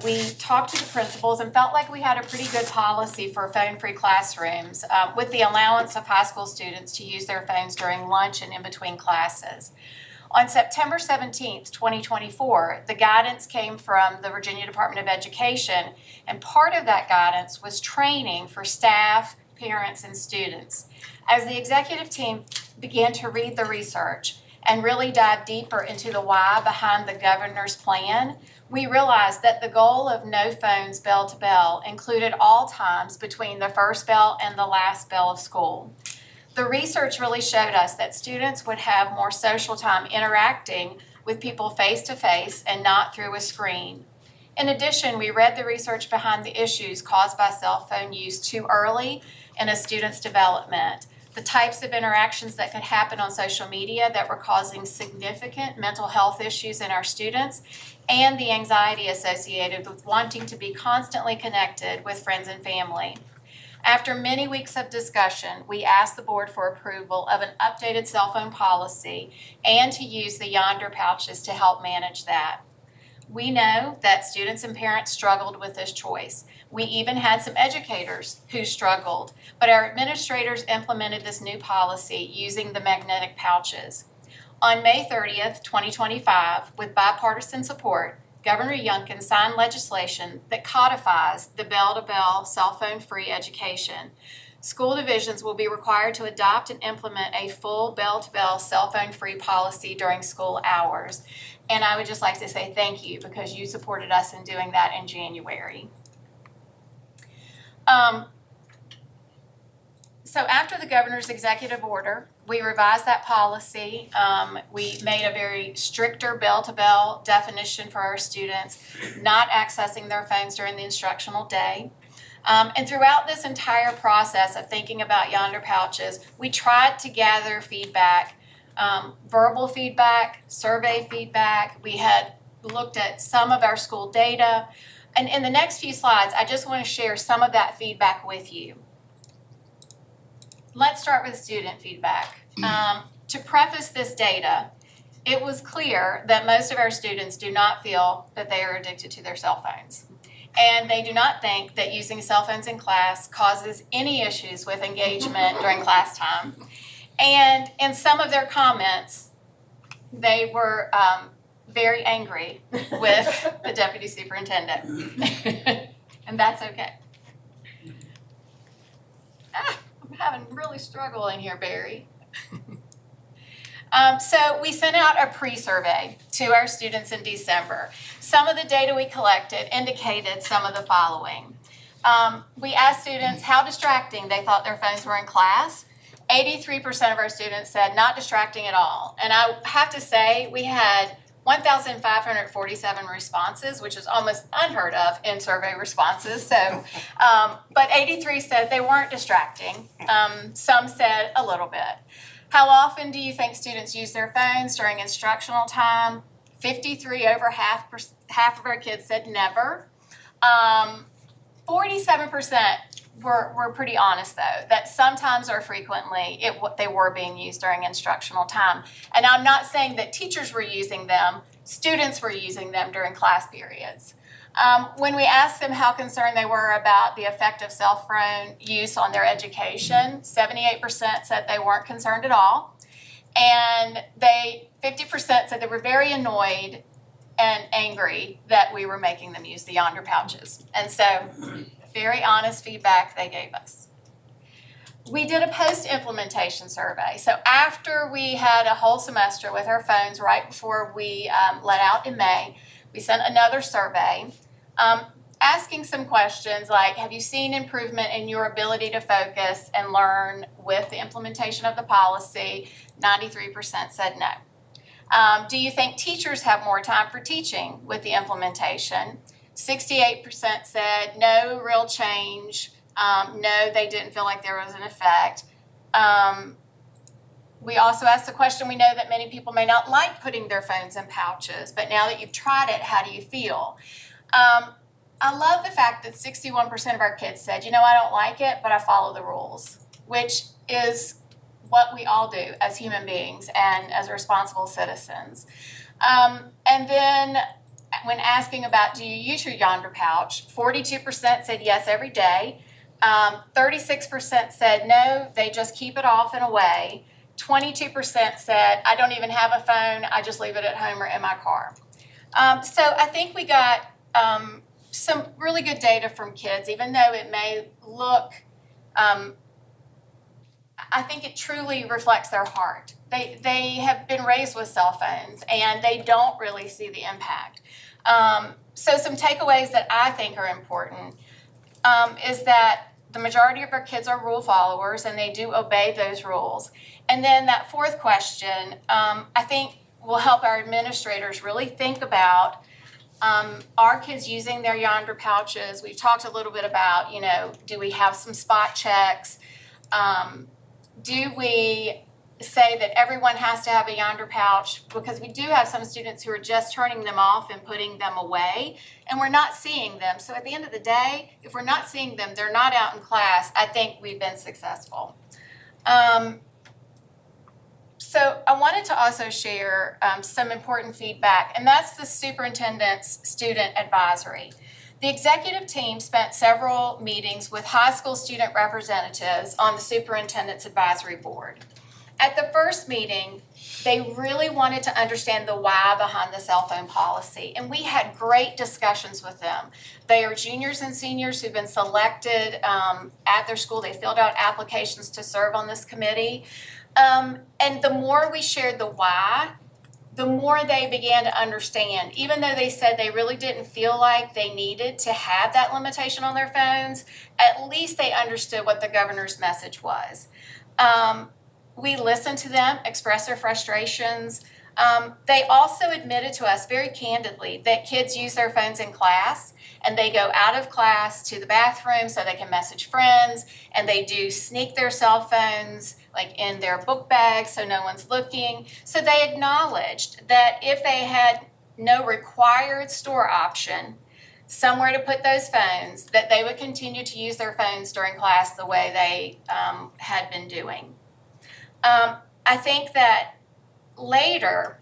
we talked to the principals and felt like we had a pretty good policy for phone-free classrooms with the allowance of high school students to use their phones during lunch and in between classes. On September 17th, 2024, the guidance came from the Virginia Department of Education, and part of that guidance was training for staff, parents, and students. As the executive team began to read the research and really dive deeper into the why behind the governor's plan, we realized that the goal of no phones bell to bell included all times between the first bell and the last bell of school. The research really showed us that students would have more social time interacting with people face to face and not through a screen. In addition, we read the research behind the issues caused by cell phone use too early in a student's development, the types of interactions that could happen on social media that were causing significant mental health issues in our students, and the anxiety associated with wanting to be constantly connected with friends and family. After many weeks of discussion, we asked the board for approval of an updated cell phone policy and to use the Yonder pouches to help manage that. We know that students and parents struggled with this choice. We even had some educators who struggled, but our administrators implemented this new policy using the magnetic pouches. On May 30th, 2025, with bipartisan support, Governor Youngkin signed legislation that codifies the bell-to-bell cell phone-free education. School divisions will be required to adopt and implement a full bell-to-bell cell phone-free policy during school hours. And I would just like to say thank you because you supported us in doing that in January. So after the governor's executive order, we revised that policy. We made a very stricter bell-to-bell definition for our students, not accessing their phones during the instructional day. And throughout this entire process of thinking about yonder pouches, we tried to gather feedback, verbal feedback, survey feedback. We had looked at some of our school data. And in the next few slides, I just want to share some of that feedback with you. Let's start with student feedback. To preface this data, it was clear that most of our students do not feel that they are addicted to their cell phones. And they do not think that using cell phones in class causes any issues with engagement during class time. And in some of their comments, they were very angry with the deputy superintendent. And that's okay. I'm having really struggling here, Barry. So we sent out a pre-survey to our students in December. Some of the data we collected indicated some of the following. We asked students how distracting they thought their phones were in class. 83% of our students said not distracting at all. And I have to say, we had 1,547 responses, which is almost unheard of in survey responses. So, but 83 said they weren't distracting. Some said a little bit. How often do you think students use their phones during instructional time? 53, over half of our kids said never. 47% were pretty honest though, that sometimes or frequently they were being used during instructional time. And I'm not saying that teachers were using them, students were using them during class periods. When we asked them how concerned they were about the effect of cell phone use on their education, 78% said they weren't concerned at all. And 50% said they were very annoyed and angry that we were making them use the yonder pouches. And so, very honest feedback they gave us. We did a post-implementation survey. So after we had a whole semester with our phones right before we let out in May, we sent another survey asking some questions like, have you seen improvement in your ability to focus and learn with the implementation of the policy? 93% said no. Do you think teachers have more time for teaching with the implementation? 68% said no real change. No, they didn't feel like there was an effect. We also asked the question, we know that many people may not like putting their phones in pouches, but now that you've tried it, how do you feel? I love the fact that 61% of our kids said, I don't like it, but I follow the rules, which is what we all do as human beings and as responsible citizens. And then when asking about do you use your yonder pouch, 42% said yes every day. 36% said no, they just keep it off and away. 22% said I don't even have a phone, I just leave it at home or in my car. So I think we got some really good data from kids, even though it may look, I think it truly reflects their heart. They have been raised with cell phones and they don't really see the impact. So some takeaways that I think are important is that the majority of our kids are rule followers and they do obey those rules. And then that fourth question, I think will help our administrators really think about, are kids using their yonder pouches? We've talked a little bit about, do we have some spot checks? Do we say that everyone has to have a yonder pouch? Because we do have some students who are just turning them off and putting them away, and we're not seeing them. So at the end of the day, if we're not seeing them, they're not out in class, I think we've been successful. So I wanted to also share some important feedback, and that's the superintendent's student advisory. The executive team spent several meetings with high school student representatives on the superintendent's advisory board. At the first meeting, they really wanted to understand the why behind the cell phone policy, and we had great discussions with them. They are juniors and seniors who've been selected at their school. They filled out applications to serve on this committee. And the more we shared the why, the more they began to understand. Even though they said they really didn't feel like they needed to have that limitation on their phones, at least they understood what the governor's message was. We listened to them express their frustrations. They also admitted to us very candidly that kids use their phones in class, and they go out of class to the bathroom so they can message friends, and they do sneak their cell phones like in their book bags so no one's looking. So they acknowledged that if they had no required store option, somewhere to put those phones, that they would continue to use their phones during class the way they had been doing. I think that later,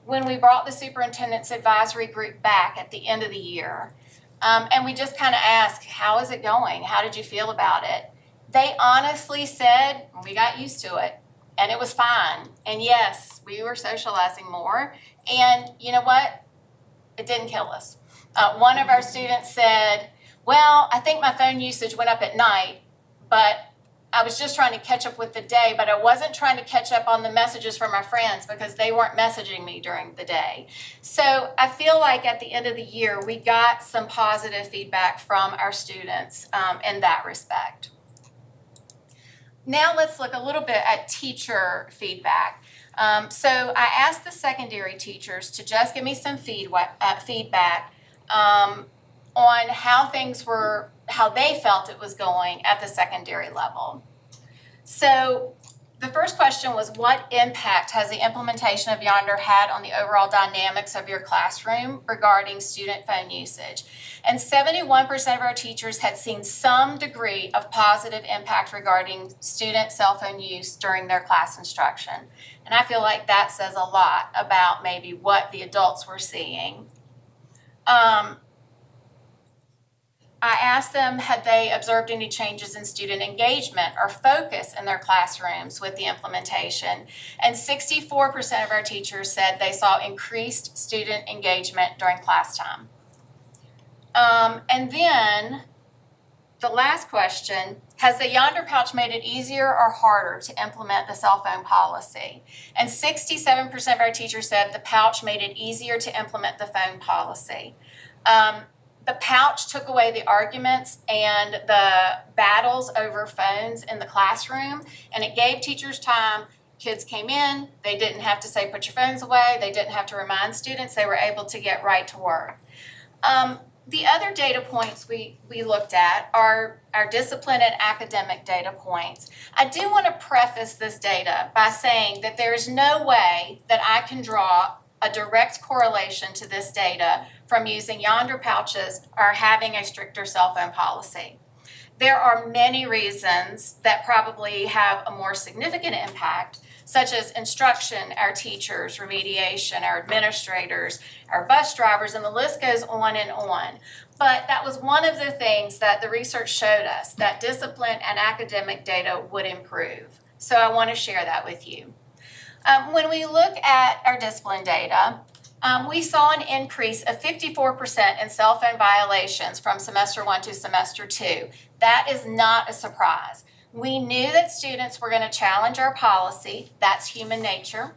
when we brought the superintendent's advisory group back at the end of the year, and we just kind of asked, how is it going? How did you feel about it? They honestly said, we got used to it, and it was fine. And yes, we were socializing more. And you know what? It didn't kill us. One of our students said, well, I think my phone usage went up at night, but I was just trying to catch up with the day, but I wasn't trying to catch up on the messages from my friends because they weren't messaging me during the day. So I feel like at the end of the year, we got some positive feedback from our students in that respect. Now let's look a little bit at teacher feedback. So I asked the secondary teachers to just give me some feedback on how they felt it was going at the secondary level. So the first question was, what impact has the implementation of Yonder had on the overall dynamics of your classroom regarding student phone usage? And 71% of our teachers had seen some degree of positive impact regarding student cell phone use during their class instruction. And I feel like that says a lot about maybe what the adults were seeing. I asked them, had they observed any changes in student engagement or focus in their classrooms with the implementation? And 64% of our teachers said they saw increased student engagement during class time. And then the last question, has the Yonder pouch made it easier or harder to implement the cell phone policy? And 67% of our teachers said the pouch made it easier to implement the phone policy. The pouch took away the arguments and the battles over phones in the classroom, and it gave teachers time. Kids came in, they didn't have to say, put your phones away. They didn't have to remind students. They were able to get right to work. The other data points we looked at are our discipline and academic data points. I do want to preface this data by saying that there is no way that I can draw a direct correlation to this data from using Yonder pouches or having a stricter cell phone policy. There are many reasons that probably have a more significant impact, such as instruction, our teachers, remediation, our administrators, our bus drivers, and the list goes on and on. But that was one of the things that the research showed us, that discipline and academic data would improve. So I want to share that with you. When we look at our discipline data, we saw an increase of 54% in cell phone violations from semester 1 to semester 2. That is not a surprise. We knew that students were going to challenge our policy. That's human nature.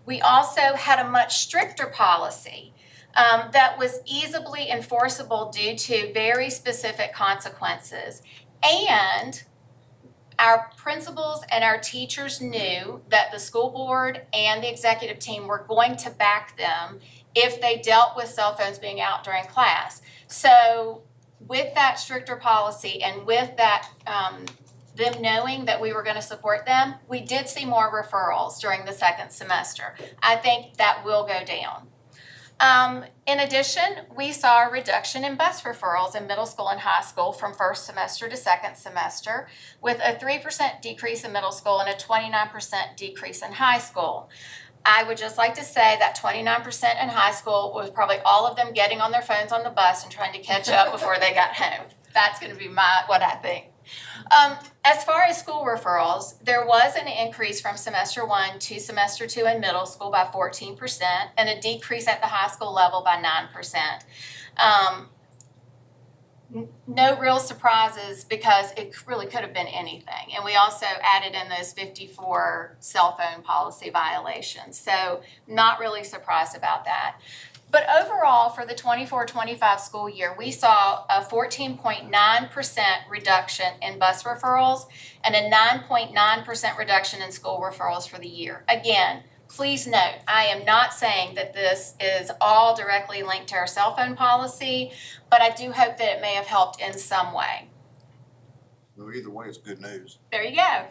We also had a much stricter policy that was easily enforceable due to very specific consequences. And our principals and our teachers knew that the school board and the executive team were going to back them if they dealt with cell phones being out during class. So with that stricter policy and with that them knowing that we were going to support them, we did see more referrals during the second semester. I think that will go down. In addition, we saw a reduction in bus referrals in middle school and high school from first semester to second semester, with a 3% decrease in middle school and a 29% decrease in high school. I would just like to say that 29% in high school was probably all of them getting on their phones on the bus and trying to catch up before they got home. That's going to be what I think. As far as school referrals, there was an increase from semester 1 to semester 2 in middle school by 14% and a decrease at the high school level by 9%. No real surprises because it really could have been anything. And we also added in those 54 cell phone policy violations. So not really surprised about that. But overall, for the 24-25 school year, we saw a 14.9% reduction in bus referrals and a 9.9% reduction in school referrals for the year. Again, Please note, I am not saying that this is all directly linked to our cell phone policy, but I do hope that it may have helped in some way. Well, either way, it's good news. There you go.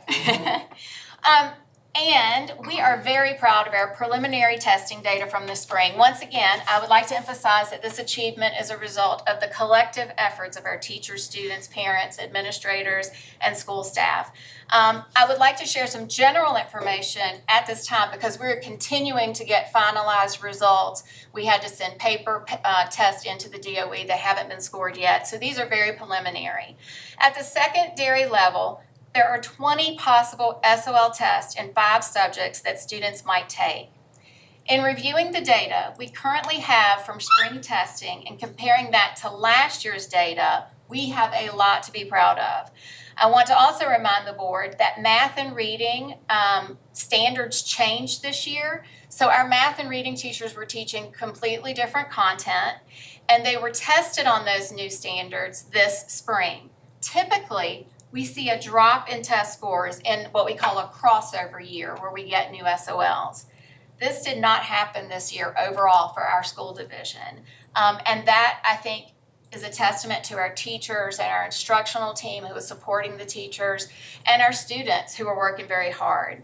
And we are very proud of our preliminary testing data from the spring. Once again, I would like to emphasize that this achievement is a result of the collective efforts of our teachers, students, parents, administrators, and school staff. I would like to share some general information at this time because we're continuing to get finalized results. We had to send paper tests into the DOE. They haven't been scored yet, so these are very preliminary. At the secondary level, there are 20 possible SOL tests in 5 subjects that students might take. In reviewing the data we currently have from spring testing and comparing that to last year's data, we have a lot to be proud of. I want to also remind the board that math and reading standards changed this year. So our math and reading teachers were teaching completely different content, and they were tested on those new standards this spring. Typically, we see a drop in test scores in what we call a crossover year where we get new SOLs. This did not happen this year overall for our school division. And that, I think, is a testament to our teachers and our instructional team who is supporting the teachers and our students who are working very hard.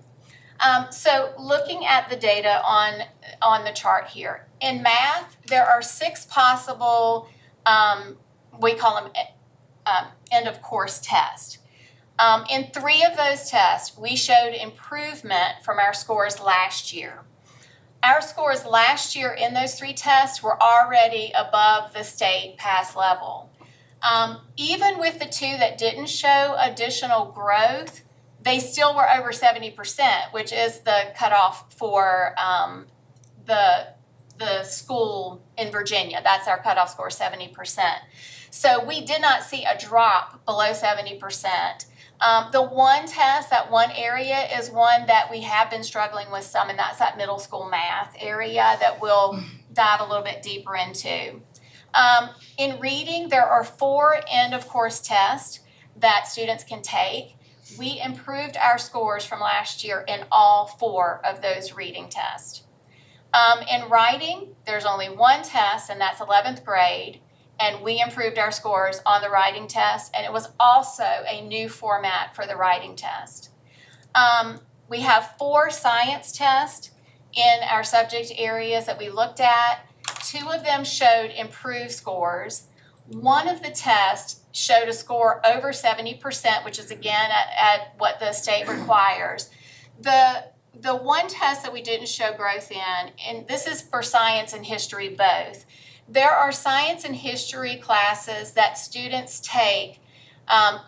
So looking at the data on the chart here, in math, there are 6 possible, we call them end of course tests. In 3 of those tests, we showed improvement from our scores last year. Our scores last year in those 3 tests were already above the state pass level. Even with the 2 that didn't show additional growth, they still were over 70%, which is the cutoff for the school in Virginia. That's our cutoff score, 70%. So we did not see a drop below 70%. The one test, that one area, is one that we have been struggling with some, and that's that middle school math area that we'll dive a little bit deeper into. In reading, there are 4 end of course tests that students can take. We improved our scores from last year in all 4 of those reading tests. In writing, there's only 1 test, and that's 11th grade. And we improved our scores on the writing test, and it was also a new format for the writing test. We have 4 science tests in our subject areas that we looked at. 2 of them showed improved scores. One of the tests showed a score over 70%, which is again at what the state requires. The one test that we didn't show growth in, and this is for science and history both, there are science and history classes that students take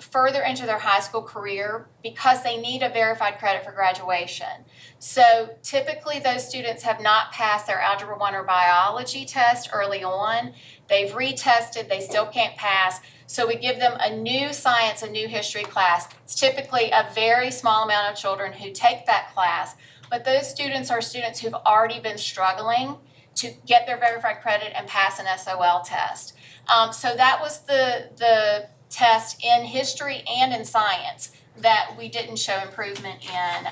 further into their high school career because they need a verified credit for graduation. So typically those students have not passed their Algebra 1 or biology test early on. They've retested, they still can't pass. So we give them a new science, a new history class. It's typically a very small amount of children who take that class, but those students are students who've already been struggling to get their verified credit and pass an SOL test. So that was the test in history and in science that we didn't show improvement in.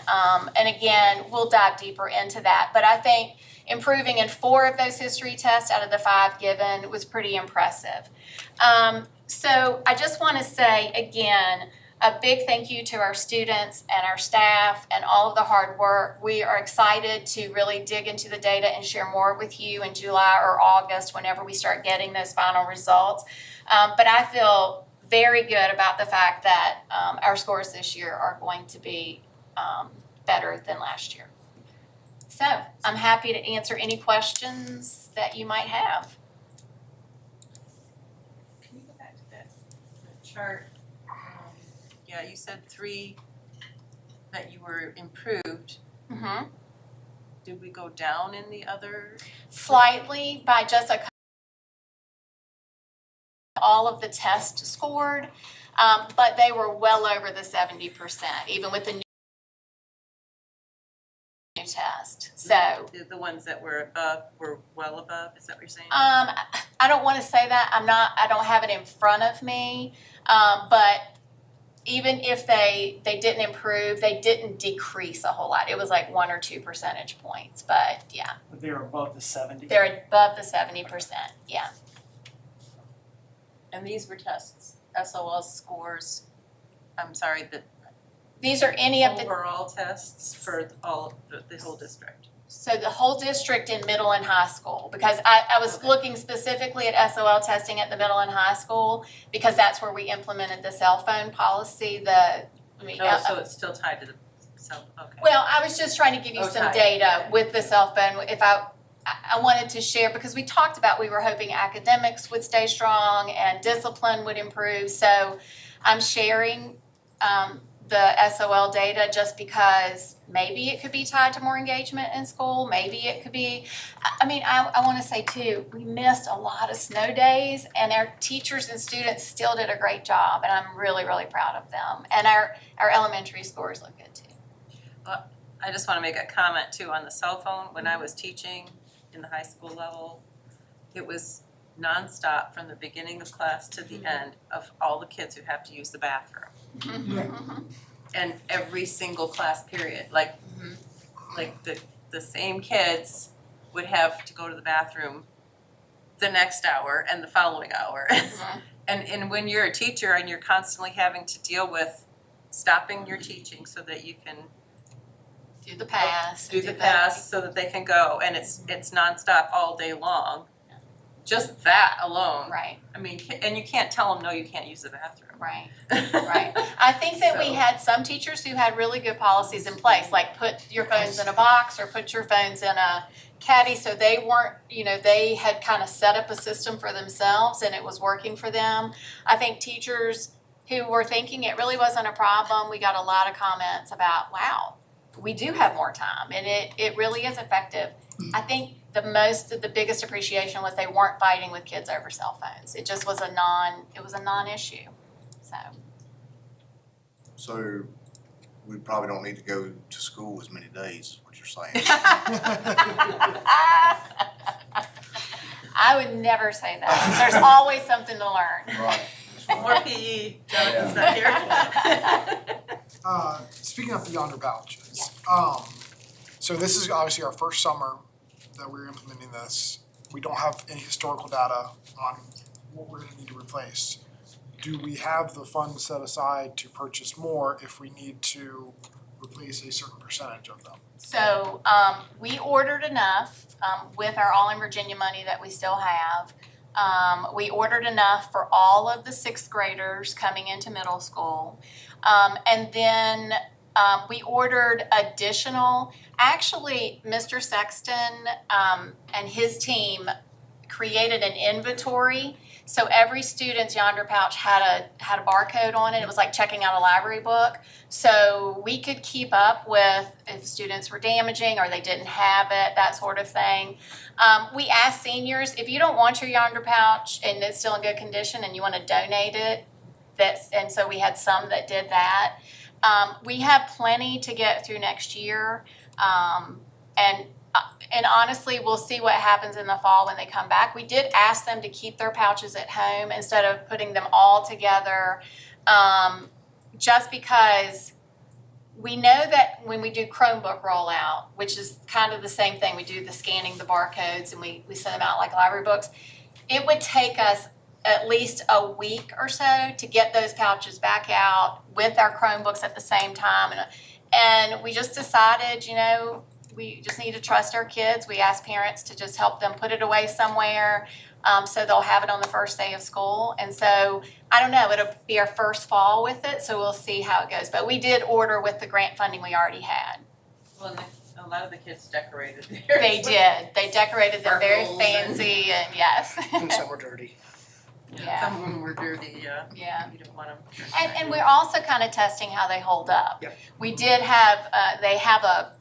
And again, we'll dive deeper into that. But I think improving in 4 of those history tests out of the 5 given was pretty impressive. So I just want to say again, a big thank you to our students and our staff and all of the hard work. We are excited to really dig into the data and share more with you in July or August whenever we start getting those final results. But I feel very good about the fact that our scores this year are going to be better than last year. So I'm happy to answer any questions that you might have. Can you go back to that chart? Yeah, you said 3 that you were improved. Mm-hmm. Did we go down in the other? Slightly by just all of the tests scored, but they were well over the 70%, even with the new test. So The ones that were above were well above, is that what you're saying? I don't want to say that. I don't have it in front of me, but even if they didn't improve, they didn't decrease a whole lot. It was like 1 or 2 percentage points, but yeah, But they're above the 70. they're above the 70%, yeah. And these were tests, SOL scores, I'm sorry, the These are any of the, overall tests for all, the whole district. so the whole district in middle and high school, because I was Okay. looking specifically at SOL testing at the middle and high school, because that's where we implemented the cell phone policy, Oh, so it's still tied to the, so, okay. Well, I was just trying to give you some Okay. data with the cell phone. If I wanted to share, because we talked about, we were hoping academics would stay strong and discipline would improve. So I'm sharing the SOL data just because maybe it could be tied to more engagement in school. Maybe it could be, I want to say too, we missed a lot of snow days and our teachers and students still did a great job. And I'm really, really proud of them. And our elementary scores look good too. I just wanna make a comment too on the cell phone. When I was teaching in the high school level, it was nonstop from the beginning of class to the end of all the kids who have to use the bathroom. And every single class period, like the same kids would have to go to the bathroom the next hour and the following hour. And when you're a teacher and you're constantly having to deal with stopping your teaching so that you can Do the pass. do the pass so that they can go, and it's nonstop all day long. Just that alone, Right, I mean, and you can't tell them, no, you can't use the bathroom. right. Right. I think that we So- had some teachers who had really good policies in place, like put your phones in a box or put your phones in a caddy, so they weren't, they had kind of set up a system for themselves and it was working for them. I think teachers who were thinking it really wasn't a problem, we got a lot of comments about, wow, we do have more time and it really is effective. I think the biggest appreciation was they weren't fighting with kids over cell phones. It just was a non-issue, so. So we probably don't need to go to school as many days, is what you're saying. I would never say that. There's always something to learn. Right. More PE, Jonathan's not here. Speaking of the yonder pouches. Yes. So this is obviously our first summer that we're implementing this. We don't have any historical data on what we're gonna need to replace. Do we have the funds set aside to purchase more if we need to replace a certain percentage of them? So, we ordered enough, with our All in Virginia money that we still have. We ordered enough for all of the sixth graders coming into middle school. And then, we ordered additional, actually, Mr. Sexton, and his team created an inventory. So every student's Yonder pouch had a barcode on it. It was like checking out a library book. So we could keep up with if students were damaging or they didn't have it, that sort of thing. We asked seniors, if you don't want your Yonder pouch and it's still in good condition and you want to donate it, and so we had some that did that. We have plenty to get through next year. And honestly, we'll see what happens in the fall when they come back. We did ask them to keep their pouches at home instead of putting them all together, just because we know that when we do Chromebook rollout, which is kind of the same thing, we do the scanning the barcodes and we send them out like library books, it would take us at least a week or so to get those pouches back out with our Chromebooks at the same time. And we just decided, we just need to trust our kids. We asked parents to just help them put it away somewhere, so they'll have it on the first day of school. And so, I don't know, it'll be our first fall with it, so we'll see how it goes. But we did order with the grant funding we already had. Well, and a lot of the kids decorated theirs. They did. They decorated them very Sparkles and- fancy and yes. And some were dirty. Yeah. Some of them were dirty, Yeah. you didn't want them. And we're also kind of testing how they hold up. Yep. We did have, they have a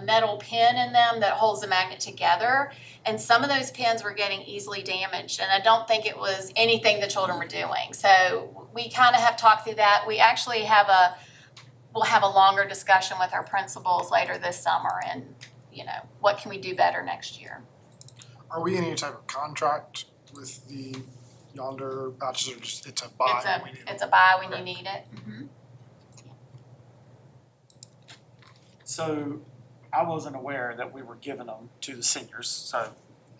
metal pin in them that holds the magnet together. And some of those pins were getting easily damaged. And I don't think it was anything the children were doing. So we kind of have talked through that. We actually we'll have a longer discussion with our principals later this summer and, what can we do better next year? Are we in any type of contract with the yonder pouches or just it's a buy when we need them? It's a buy when you need it. So I wasn't aware that we were giving them to the seniors, so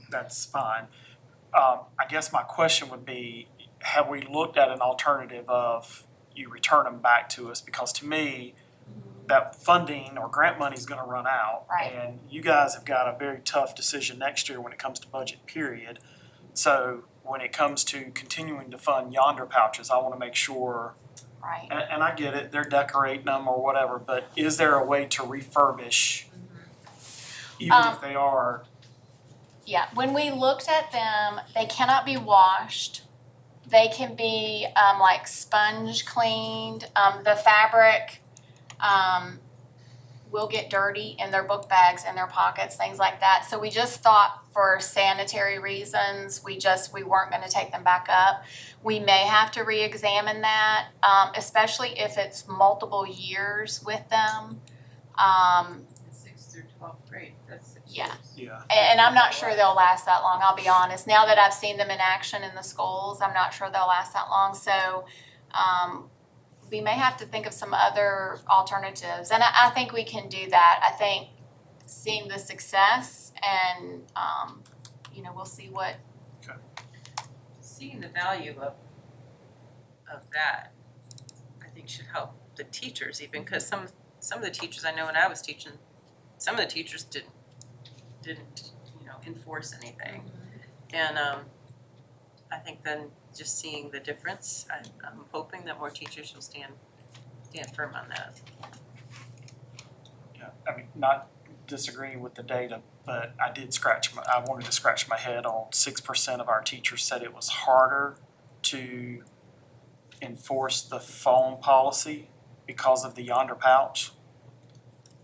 that's fine. I guess my question would be, have we looked at an alternative of you return them back to us? Because to me, that funding or grant money is gonna run out. Right. And you guys have got a very tough decision next year when it comes to budget period. So when it comes to continuing to fund yonder pouches, I wanna make sure, Right. and I get it, they're decorating them or whatever, but is there a way to refurbish? Even if they are, Yeah, when we looked at them, they cannot be washed. They can be like sponge cleaned. The fabric will get dirty in their book bags, in their pockets, things like that. So we just thought for sanitary reasons, we weren't gonna take them back up. We may have to re-examine that, especially if it's multiple years with them. 6th through 12th grade, that's 6 Yeah. years. yeah, And I'm not sure they'll last that long, I'll be honest. Now that I've seen them in action in the schools, I'm not sure they'll last that long. So we may have to think of some other alternatives. And I think we can do that. I think seeing the success and, we'll see what. Seeing the value of that, I think should help the teachers even, because some of the teachers I know when I was teaching, some of the teachers didn't enforce anything. And I think then just seeing the difference, I'm hoping that more teachers will stand firm on that. yeah, I mean, not disagreeing with the data, but I wanted to scratch my head on 6% of our teachers said it was harder to enforce the phone policy because of the yonder pouch.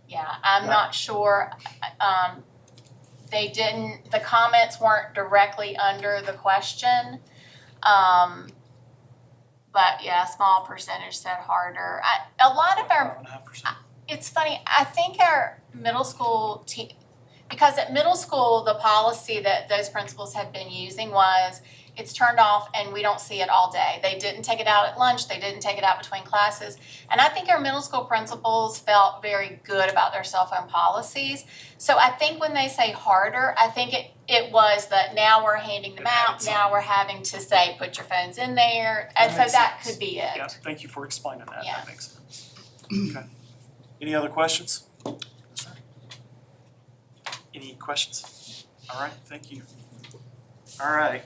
Yeah, I'm not sure. The comments weren't directly under the question. But yeah, a small percentage said harder. A lot of our, 5.5%. it's funny, I think our middle school because at middle school, the policy that those principals had been using was it's turned off and we don't see it all day. They didn't take it out at lunch, they didn't take it out between classes. And I think our middle school principals felt very good about their cell phone policies. So I think when they say harder, I think it was that now we're handing them out, now we're having to say, put your phones in there. And so makes that sense. could be it. Yeah, thank you for explaining that, Yeah. that makes sense. Okay. Any other questions? Any questions? All right, thank you. All right,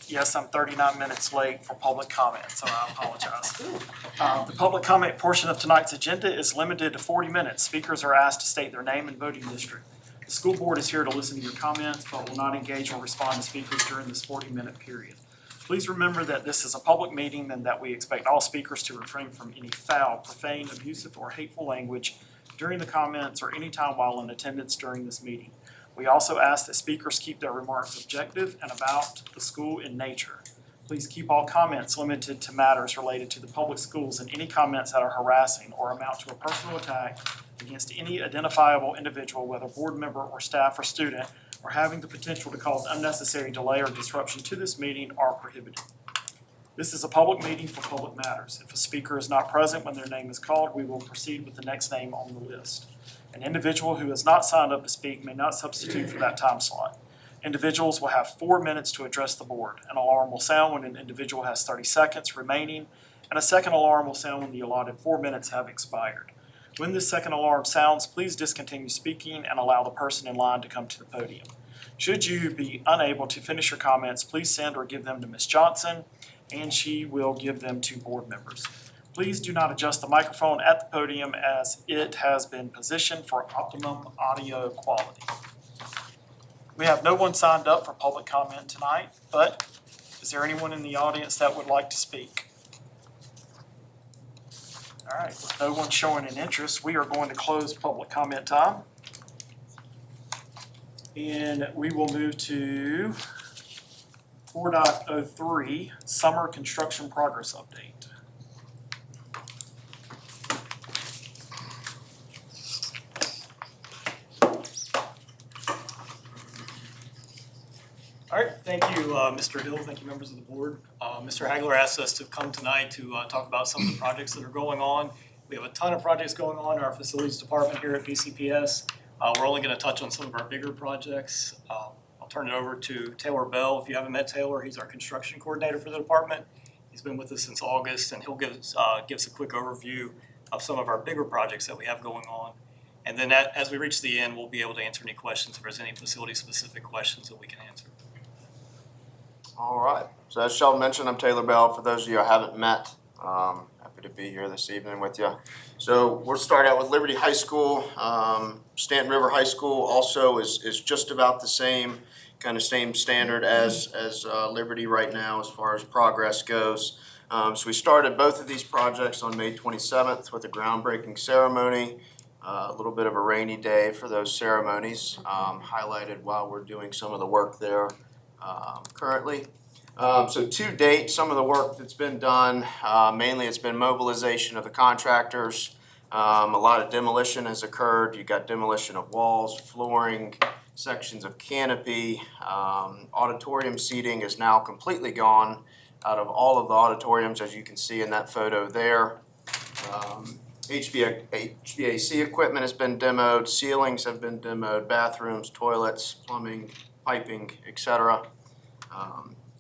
yes, I'm 39 minutes late for public comment, so I apologize. The public comment portion of tonight's agenda is limited to 40 minutes. Speakers are asked to state their name and voting district. The school board is here to listen to your comments, but will not engage or respond to speakers during this 40-minute period. Please remember that this is a public meeting and that we expect all speakers to refrain from any foul, profane, abusive, or hateful language during the comments or any time while in attendance during this meeting. We also ask that speakers keep their remarks objective and about the school in nature. Please keep all comments limited to matters related to the public schools, and any comments that are harassing or amount to a personal attack against any identifiable individual, whether board member or staff or student, or having the potential to cause unnecessary delay or disruption to this meeting are prohibited. This is a public meeting for public matters. If a speaker is not present when their name is called, we will proceed with the next name on the list. An individual who has not signed up to speak may not substitute for that time slot. Individuals will have 4 minutes to address the board. An alarm will sound when an individual has 30 seconds remaining, and a second alarm will sound when the allotted 4 minutes have expired. When this second alarm sounds, please discontinue speaking and allow the person in line to come to the podium. Should you be unable to finish your comments, please send or give them to Ms. Johnson, and she will give them to board members. Please do not adjust the microphone at the podium as it has been positioned for optimum audio quality. We have no one signed up for public comment tonight, but is there anyone in the audience that would like to speak? All right, with no one showing an interest, we are going to close public comment time. And we will move to 4.03, Summer Construction Progress Update. All right, thank you, Mr. Hill, thank you, members of the board. Mr. Hagler asked us to come tonight to talk about some of the projects that are going on. We have a ton of projects going on in our facilities department here at BCPS. We're only going to touch on some of our bigger projects. I'll turn it over to Taylor Bell. If you haven't met Taylor, he's our construction coordinator for the department. He's been with us since August, and he'll give us a quick overview of some of our bigger projects that we have going on. And then as we reach the end, we'll be able to answer any questions if there's any facility-specific questions that we can answer. All right. So as Sheldon mentioned, I'm Taylor Bell. For those of you I haven't met, happy to be here this evening with you. So we'll start out with Liberty High School. Stanton River High School also is just about the same standard as Liberty right now as far as progress goes. So we started both of these projects on May 27th with a groundbreaking ceremony. A little bit of a rainy day for those ceremonies, highlighted while we're doing some of the work there currently. So to date, some of the work that's been done, mainly it's been mobilization of the contractors. A lot of demolition has occurred. You've got demolition of walls, flooring, sections of canopy. Auditorium seating is now completely gone out of all of the auditoriums, as you can see in that photo there. HVAC equipment has been demoed, ceilings have been demoed, bathrooms, toilets, plumbing, piping, etc.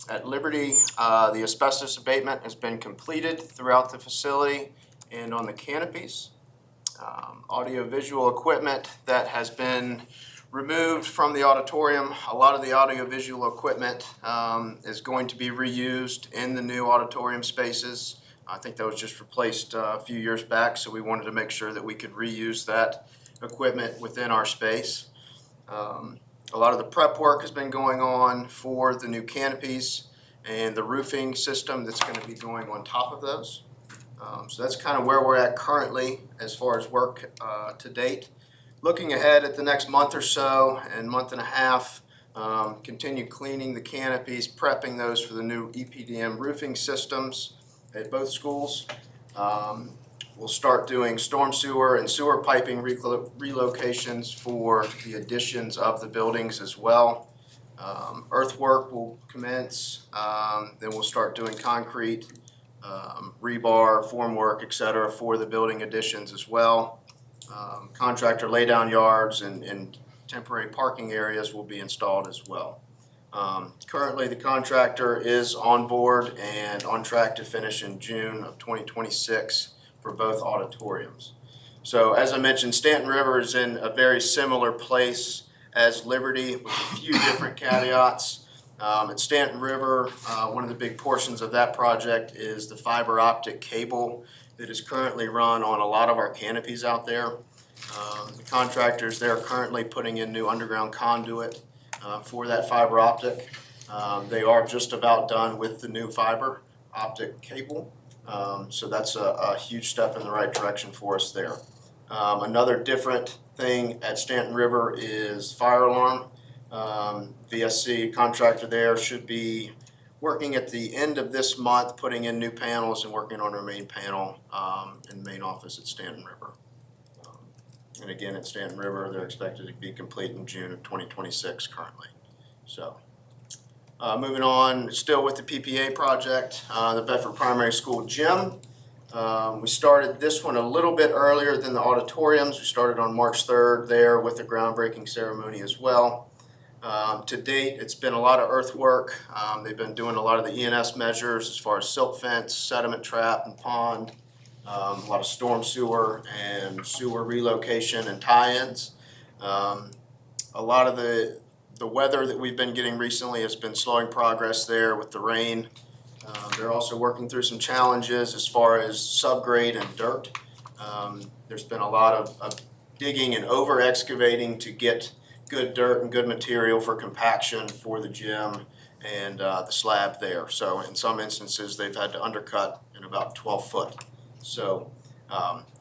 At Liberty, the asbestos abatement has been completed throughout the facility and on the canopies. Audio-visual equipment that has been removed from the auditorium. A lot of the audio-visual equipment is going to be reused in the new auditorium spaces. I think that was just replaced a few years back, so we wanted to make sure that we could reuse that equipment within our space. A lot of the prep work has been going on for the new canopies and the roofing system that's going to be going on top of those. So that's kind of where we're at currently as far as work to date. Looking ahead at the next month or so and month and a half, continue cleaning the canopies, prepping those for the new EPDM roofing systems at both schools. We'll start doing storm sewer and sewer piping relocations for the additions of the buildings as well. Earthwork will commence, then we'll start doing concrete, rebar, formwork, etc. for the building additions as well. Contractor laydown yards and temporary parking areas will be installed as well. Currently, the contractor is on board and on track to finish in June of 2026 for both auditoriums. So as I mentioned, Stanton River is in a very similar place as Liberty with a few different caveats. At Stanton River, one of the big portions of that project is the fiber optic cable that is currently run on a lot of our canopies out there. The contractors there are currently putting in new underground conduit for that fiber optic. They are just about done with the new fiber optic cable. So that's a huge step in the right direction for us there. Another different thing at Stanton River is fire alarm. VSC contractor there should be working at the end of this month, putting in new panels and working on our main panel in the main office at Stanton River. And again, at Stanton River, they're expected to be complete in June of 2026 currently. So moving on, still with the PPA project, the Bedford Primary School gym. We started this one a little bit earlier than the auditoriums. We started on March 3rd there with the groundbreaking ceremony as well. To date, it's been a lot of earthwork. They've been doing a lot of the ENS measures as far as silt fence, sediment trap, and pond. A lot of storm sewer and sewer relocation and tie-ins. A lot of the weather that we've been getting recently has been slowing progress there with the rain. They're also working through some challenges as far as subgrade and dirt. There's been a lot of digging and over excavating to get good dirt and good material for compaction for the gym and the slab there. So in some instances, they've had to undercut in about 12 foot. So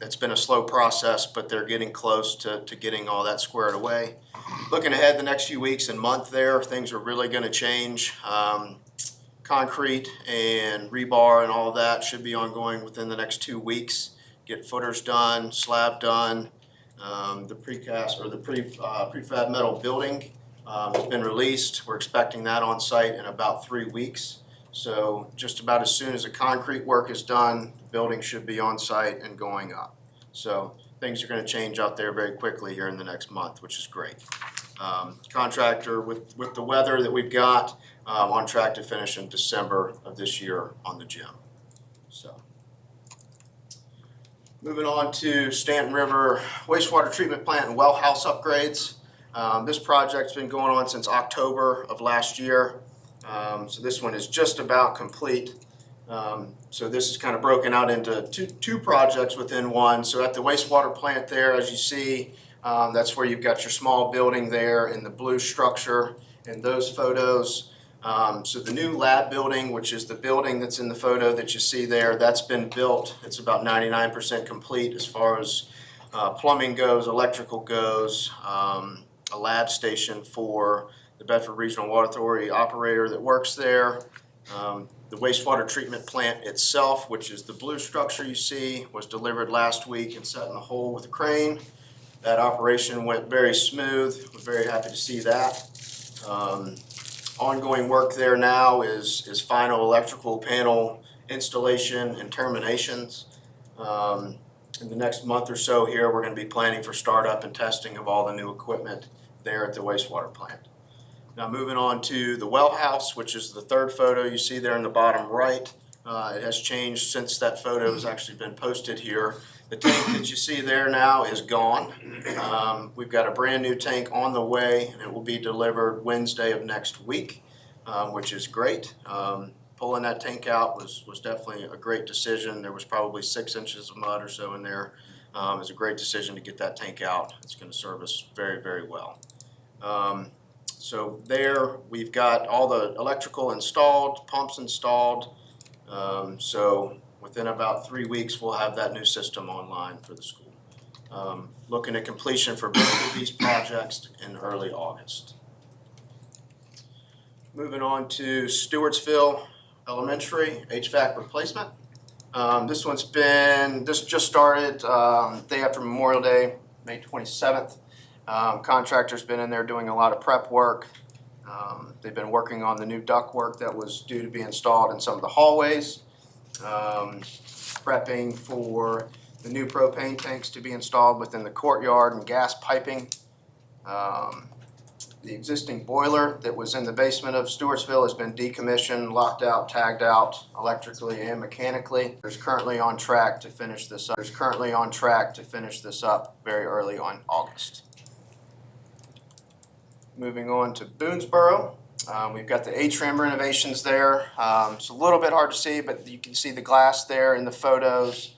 it's been a slow process, but they're getting close to getting all that squared away. Looking ahead the next few weeks and month there, things are really going to change. Concrete and rebar and all of that should be ongoing within the next 2 weeks. Get footers done, slab done. The precast or the prefab metal building has been released. We're expecting that on site in about 3 weeks. So just about as soon as the concrete work is done, the building should be on site and going up. So things are gonna change out there very quickly here in the next month, which is great. Contractor with the weather that we've got, on track to finish in December of this year on the gym. So. Moving on to Stanton River wastewater treatment plant and well house upgrades. This project's been going on since October of last year. So this one is just about complete. So this is kind of broken out into two projects within one. So at the wastewater plant there, as you see, that's where you've got your small building there in the blue structure in those photos. So the new lab building, which is the building that's in the photo that you see there, that's been built. It's about 99% complete as far as plumbing goes, electrical goes, a lab station for the Bedford Regional Water Authority operator that works there. The wastewater treatment plant itself, which is the blue structure you see, was delivered last week and set in the hole with a crane. That operation went very smooth. We're very happy to see that. Ongoing work there now is final electrical panel installation and terminations. In the next month or so here, we're going to be planning for startup and testing of all the new equipment there at the wastewater plant. Now moving on to the well house, which is the third photo you see there in the bottom right. It has changed since that photo has actually been posted here. The tank that you see there now is gone. We've got a brand new tank on the way, and it will be delivered Wednesday of next week, which is great. Pulling that tank out was definitely a great decision. There was probably 6 inches of mud or so in there. It was a great decision to get that tank out. It's going to serve us very, very well. So there we've got all the electrical installed, pumps installed. So within about 3 weeks, we'll have that new system online for the school. Looking at completion for both of these projects in early August. Moving on to Stewartsville Elementary HVAC replacement. This just started day after Memorial Day, May 27th. Contractor's been in there doing a lot of prep work. They've been working on the new duct work that was due to be installed in some of the hallways. Prepping for the new propane tanks to be installed within the courtyard and gas piping. The existing boiler that was in the basement of Stewartsville has been decommissioned, locked out, tagged out electrically and mechanically. There's currently on track to finish this up. Very early on August. Moving on to Boonesboro. We've got the atrium renovations there. It's a little bit hard to see, but you can see the glass there in the photos.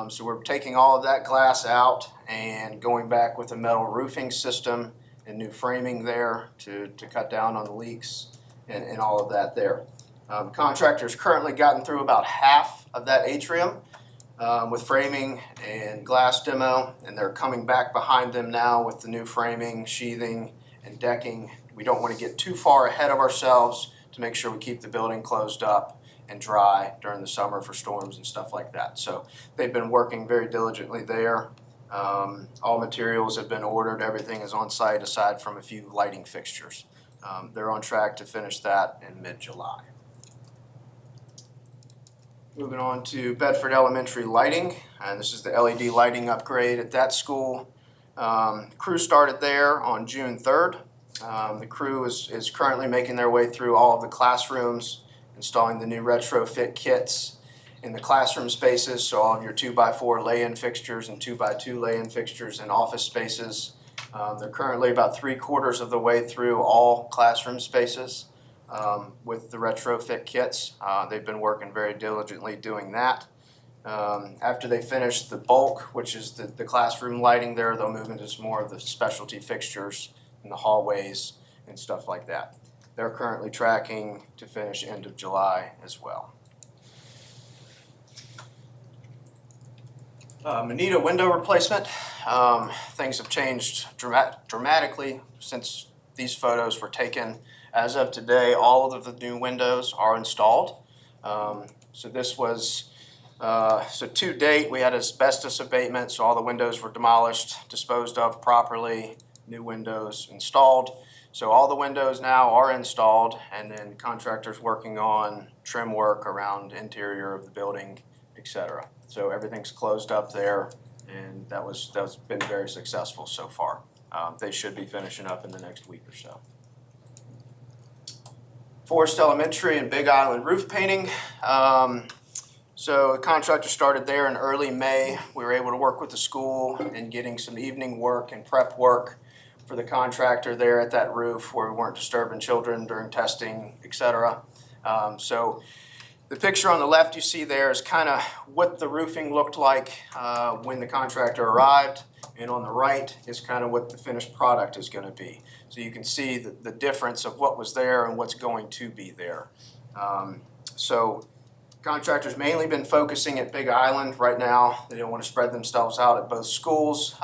So we're taking all of that glass out and going back with a metal roofing system and new framing there to cut down on the leaks and all of that there. Contractor's currently gotten through about half of that atrium with framing and glass demo, and they're coming back behind them now with the new framing, sheathing, and decking. We don't want to get too far ahead of ourselves to make sure we keep the building closed up and dry during the summer for storms and stuff like that. So they've been working very diligently there. All materials have been ordered. Everything is on site aside from a few lighting fixtures. They're on track to finish that in mid-July. Moving on to Bedford Elementary lighting, and this is the LED lighting upgrade at that school. Crew started there on June 3rd. The crew is currently making their way through all of the classrooms, installing the new retrofit kits in the classroom spaces, so all of your 2x4 lay-in fixtures and 2x2 lay-in fixtures in office spaces. They're currently about 3/4 of the way through all classroom spaces with the retrofit kits. They've been working very diligently doing that. After they finish the bulk, which is the classroom lighting there, they'll move into some more of the specialty fixtures in the hallways and stuff like that. They're currently tracking to finish end of July as well. Manita window replacement. Things have changed dramatically since these photos were taken. As of today, all of the new windows are installed. So this was, so to date, we had asbestos abatement, so all the windows were demolished, disposed of properly, new windows installed. So all the windows now are installed, and then contractors working on trim work around interior of the building, etc. So everything's closed up there And that's been very successful so far. They should be finishing up in the next week or so. Forest Elementary and Big Island roof painting. So the contractor started there in early May. We were able to work with the school in getting some evening work and prep work for the contractor there at that roof where we weren't disturbing children during testing, et cetera. So the picture on the left you see there is kind of what the roofing looked like when the contractor arrived, and on the right is kind of what the finished product is going to be. So you can see the difference of what was there and what's going to be there. So contractors mainly been focusing at Big Island right now. They don't want to spread themselves out at both schools.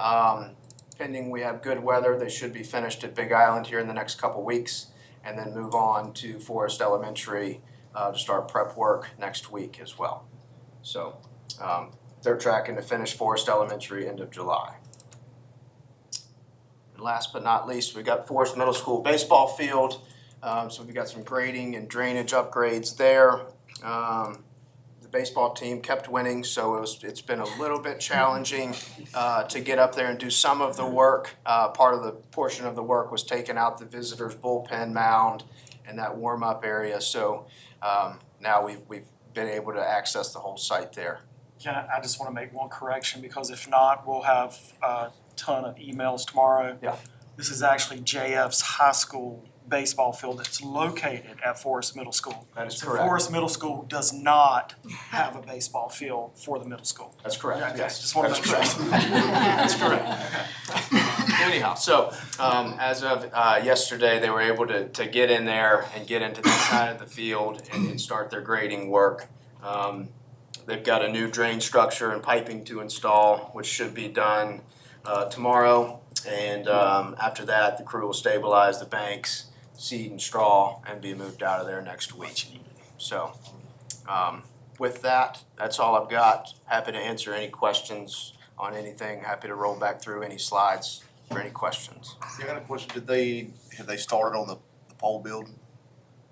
Pending we have good weather, they should be finished at Big Island here in the next couple weeks, and then move on to Forest Elementary to start prep work next week as well. So they're tracking to finish Forest Elementary end of July. And last but not least, we got Forest Middle School baseball field. So we got some grading and drainage upgrades there. The baseball team kept winning, so it's been a little bit challenging to get up there and do some of the work. Part of the portion of the work was taking out the visitors' bullpen mound and that warm-up area. So now we've been able to access the whole site there. I just want to make one correction, because if not, we'll have a ton of emails tomorrow. Yeah. This is actually JF's high school baseball field that's located at Forest Middle School. That is So correct. Forest Middle School does not have a baseball field for the middle school. That's correct, Okay, yes. just wanna That's make sure. correct. That's correct. Anyhow, so as of yesterday, they were able to get in there and get into the side of the field and start their grading work. They've got a new drain structure and piping to install, which should be done tomorrow. And after that, the crew will stabilize the banks, seed and straw, and be moved out of there next week. So with that, that's all I've got. Happy to answer any questions on anything. Happy to roll back through any slides for any questions. I got a question, have they started on the pole building?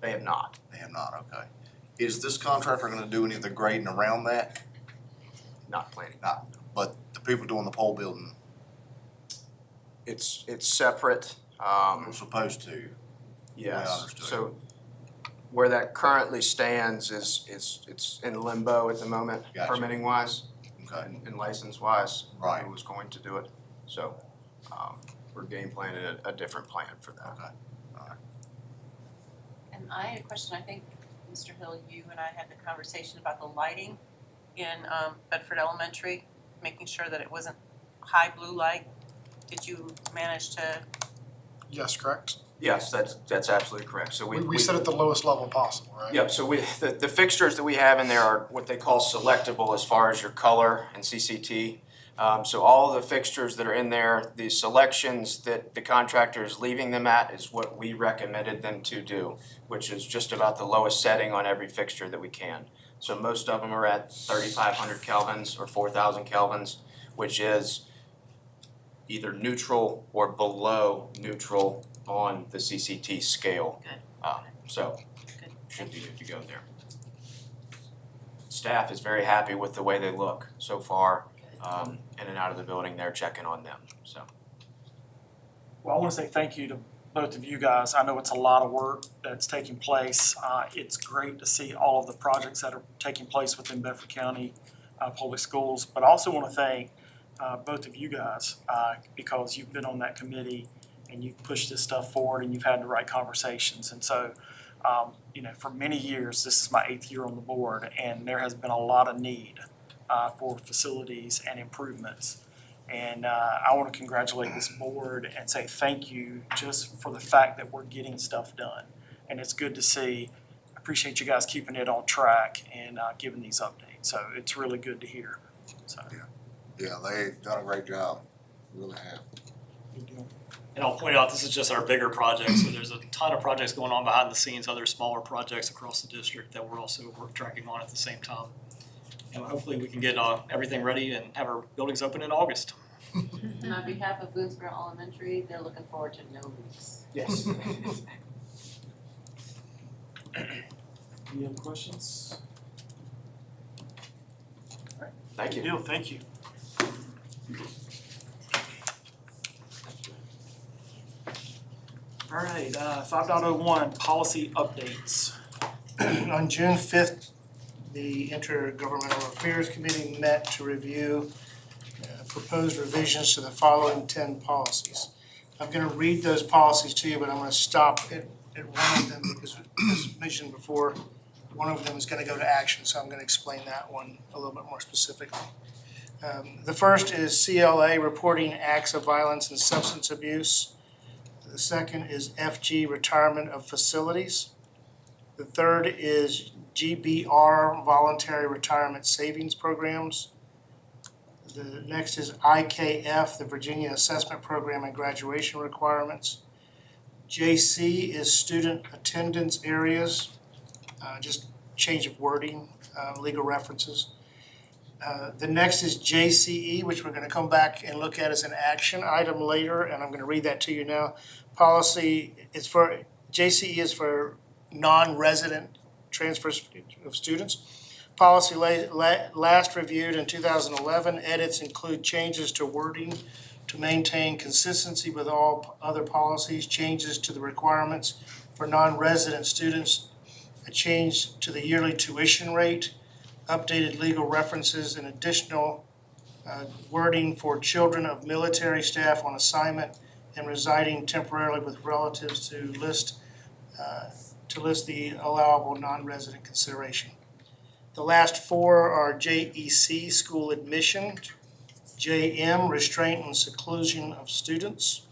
They have not. They have not, okay. Is this contractor gonna do any of the grading around that? Not planning. Not, but the people doing the pole building It's separate. are supposed to. Yes. understood. So where that currently stands is it's in limbo at the moment, Gotcha. permitting wise Okay, and license wise. Right. Who was going to do it? So we're game planning a different plan for that. okay. And I had a question, I think, Mr. Hill, you and I had the conversation about the lighting in Bedford Elementary, making sure that it wasn't high blue light. Did you manage to? Yes, correct? Yes, that's absolutely correct. So We set at the lowest level possible, right? Yep, so the fixtures that we have in there are what they call selectable as far as your color and CCT. So all of the fixtures that are in there, the selections that the contractor is leaving them at is what we recommended them to do, which is just about the lowest setting on every fixture that we can. So most of them are at 3,500 kelvins or 4,000 kelvins, which is either neutral or below neutral on the CCT scale. Good. So Good. should be good to go there. Staff is very happy with the way they look so far, in and out of the building, they're checking on them, so. Well, I want to say thank you to both of you guys. I know it's a lot of work that's taking place. It's great to see all of the projects that are taking place within Bedford County Public Schools. But I also want to thank both of you guys because you've been on that committee and you've pushed this stuff forward and you've had the right conversations. And so, for many years, this is my 8th year on the board, and there has been a lot of need for facilities and improvements. And I want to congratulate this board and say thank you just for the fact that we're getting stuff done. And it's good to see. I appreciate you guys keeping it on track and giving these updates. So it's really good to hear. So. Yeah, they've done a great job, really have. Good deal. And I'll point out, this is just our bigger projects, so there's a ton of projects going on behind the scenes, other smaller projects across the district that we're also tracking on at the same time. And hopefully we can get everything ready and have our buildings open in August. And on behalf of Boonesboro Elementary, they're looking forward to no leaks. Yes. Any other questions? Thank Good you. deal, thank you. All right, 5.01, policy updates. On June 5th, the Intergovernmental Affairs Committee met to review proposed revisions to the following 10 policies. I'm going to read those policies to you, but I'm going to stop at one of them because, as mentioned before, one of them is going to go to action, so I'm going to explain that one a little bit more specifically. The first is CLA, reporting acts of violence and substance abuse. The second is FG, retirement of facilities. The third is GBR, voluntary retirement savings programs. The next is IKF, the Virginia Assessment Program and graduation requirements. JC is student attendance areas, just change of wording, legal references. The next is JCE, which we're going to come back and look at as an action item later, and I'm going to read that to you now. Policy is for, JCE is for non-resident transfers of students. Policy last reviewed in 2011. Edits include changes to wording to maintain consistency with all other policies, changes to the requirements for non-resident students, a change to the yearly tuition rate, updated legal references, and additional wording for children of military staff on assignment and residing temporarily with relatives to list the allowable non-resident consideration. The last four are JEC, school admission, JM, restraint and seclusion of students,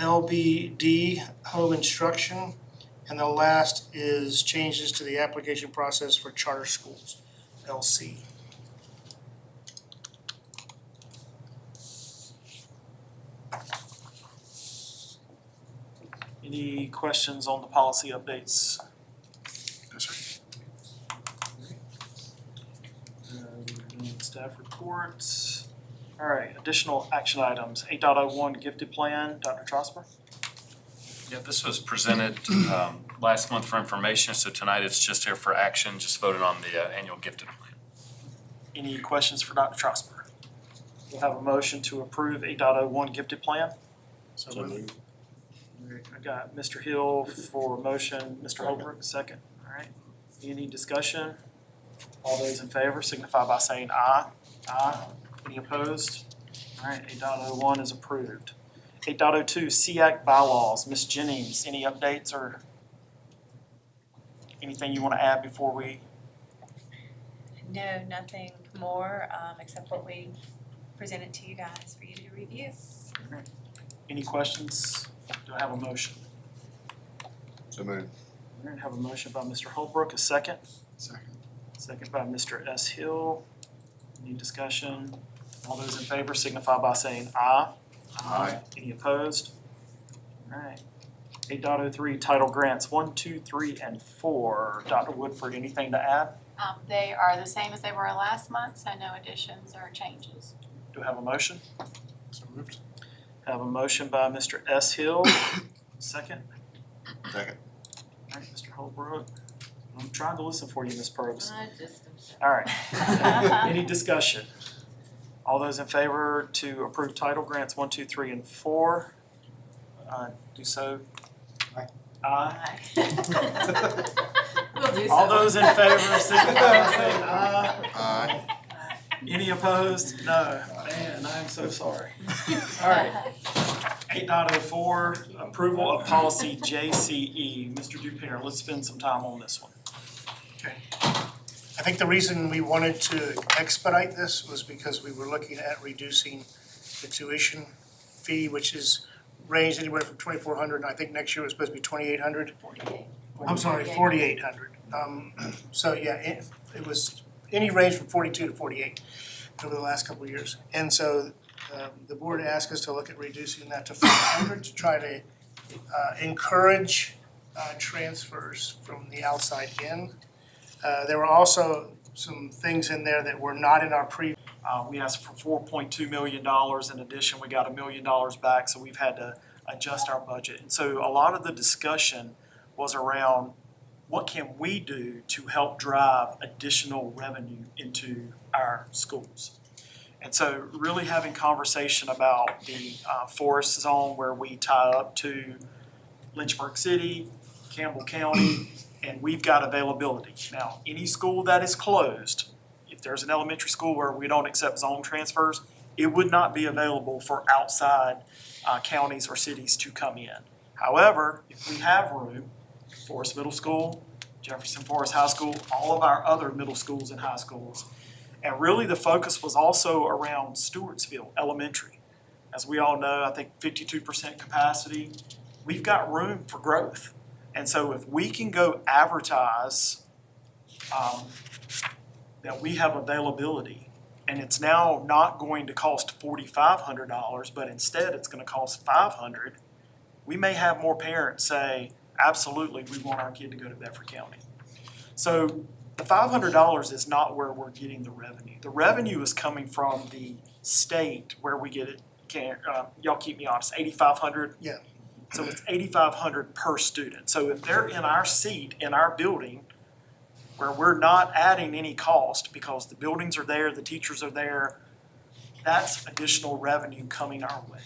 LBD, home instruction, and the last is changes to the application process for charter schools, LC. Any questions on the policy updates? Yes, sir. Staff reports. All right, additional action items. 8.01 gifted plan, Dr. Trosper. Yeah, this was presented last month for information, so tonight it's just here for action, just voted on the annual gifted plan. Any questions for Dr. Trosper? We'll have a motion to approve 8.01 gifted plan. So moved. I got Mr. Hill for a motion, Mr. Holbrook, second. All right, any discussion? All those in favor signify by saying aye. Aye. Any opposed? All right, 8.01 is approved. 8.02 SEAC bylaws, Ms. Jennings, any updates or anything you want to add before we? No, nothing more, except what we presented to you guys for you to review. Any questions? Do I have a motion? So moved. All right, have a motion by Mr. Holbrook, a second. Second. Second by Mr. S. Hill. Any discussion? All those in favor signify by saying aye. Aye. Any opposed? All right. 8.03 title grants 1, 2, 3, and 4. Dr. Woodford, anything to add? They are the same as they were last month, so no additions or changes. Do I have a motion? So moved. Have a motion by Mr. S. Hill. Second. Second. All right, Mr. Holbrook. I'm trying to listen for you, Ms. Probst. I just, All right. Any discussion? All those in favor to approve title grants 1, 2, 3, and 4, do so. Aye. Aye. we'll do so. All those in favor signify by saying aye. Aye. Any opposed? No. Man, I am so sorry. All right. 8.04 approval of policy JCE. Mr. Dupere, let's spend some time on this one. Okay. I think the reason we wanted to expedite this was because we were looking at reducing the tuition fee, which is ranged anywhere from $2,400, and I think next year it's supposed to be $2,800. I'm sorry, $4,800. So yeah, it was any range from 42 to 48 over the last couple of years. And so the board asked us to look at reducing that to 500 to try to encourage transfers from the outside in. There were also some things in there that were not in our previous. We asked for $4.2 million. In addition, we got $1 million back, so we've had to adjust our budget. And so a lot of the discussion was around what can we do to help drive additional revenue into our schools. And so really having conversation about the forest zone where we tie up to Lynchburg City, Campbell County, and we've got availability. Now, any school that is closed, if there's an elementary school where we don't accept zone transfers, it would not be available for outside counties or cities to come in. However, if we have room, Forest Middle School, Jefferson Forest High School, all of our other middle schools and high schools. And really the focus was also around Stewartsville Elementary. As we all know, I think 52% capacity, we've got room for growth. And so if we can go advertise that we have availability, and it's now not going to cost $4,500, but instead it's gonna cost $500, we may have more parents say, absolutely, we want our kid to go to Bedford County. So the $500 is not where we're getting the revenue. The revenue is coming from the state where we get it, y'all keep me honest, 8,500? Yeah. So it's 8,500 per student. So if they're in our seat, in our building, where we're not adding any cost because the buildings are there, the teachers are there, that's additional revenue coming our way.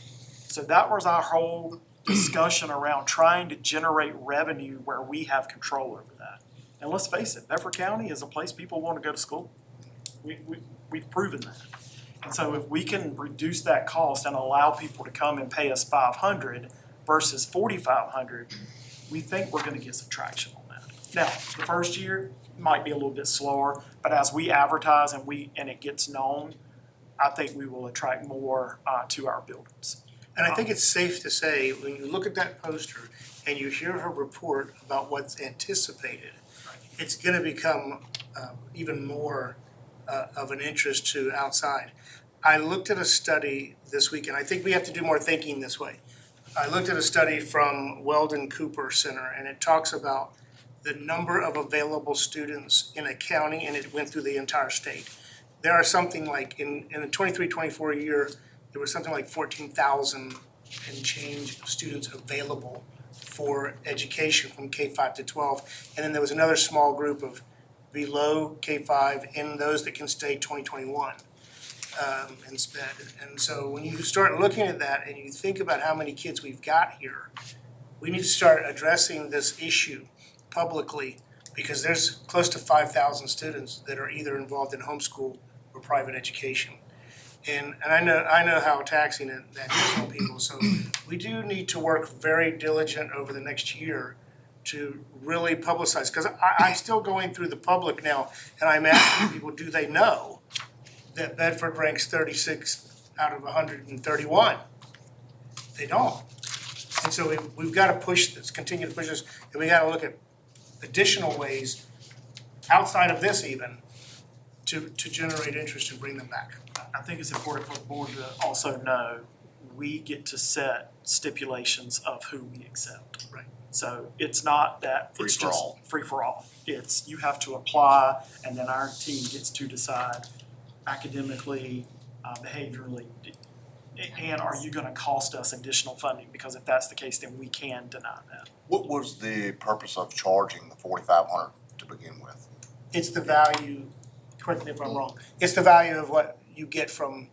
So that was our whole discussion around trying to generate revenue where we have control over that. And let's face it, Bedford County is a place people want to go to school. We've proven that. And so if we can reduce that cost and allow people to come and pay us $500 versus $4,500, we think we're gonna get some traction on that. Now, the first year might be a little bit slower, but as we advertise and it gets known, I think we will attract more to our buildings. And I think it's safe to say, when you look at that poster and you hear her report about what's anticipated, it's gonna become even more of an interest to outside. I looked at a study this week, and I think we have to do more thinking this way. I looked at a study from Weldon Cooper Center, and it talks about the number of available students in a county, and it went through the entire state. There are something like, in the 23-24 year, there was something like 14,000 and change of students available for education from K-5 to 12. And then there was another small group of below K-5 and those that can stay 2021 and sped. And so when you start looking at that and you think about how many kids we've got here, we need to start addressing this issue publicly, because there's close to 5,000 students that are either involved in homeschool or private education. And I know how taxing that is on people, so we do need to work very diligent over the next year to really publicize, because I'm still going through the public now, and I'm asking people, do they know that Bedford ranks 36th out of 131? They don't. And so we've got to push this, continue to push this, and we got to look at additional ways outside of this even to generate interest and bring them back. I think it's important for the board to also know we get to set stipulations of who we accept. Right. So it's not that it's Free for just all. free for all. It's you have to apply, and then our team gets to decide academically, behaviorally, and are you gonna cost us additional funding? Because if that's the case, then we can deny that. What was the purpose of charging the 4,500 to begin with? It's the value, correct me if I'm wrong, it's the value of what you get from,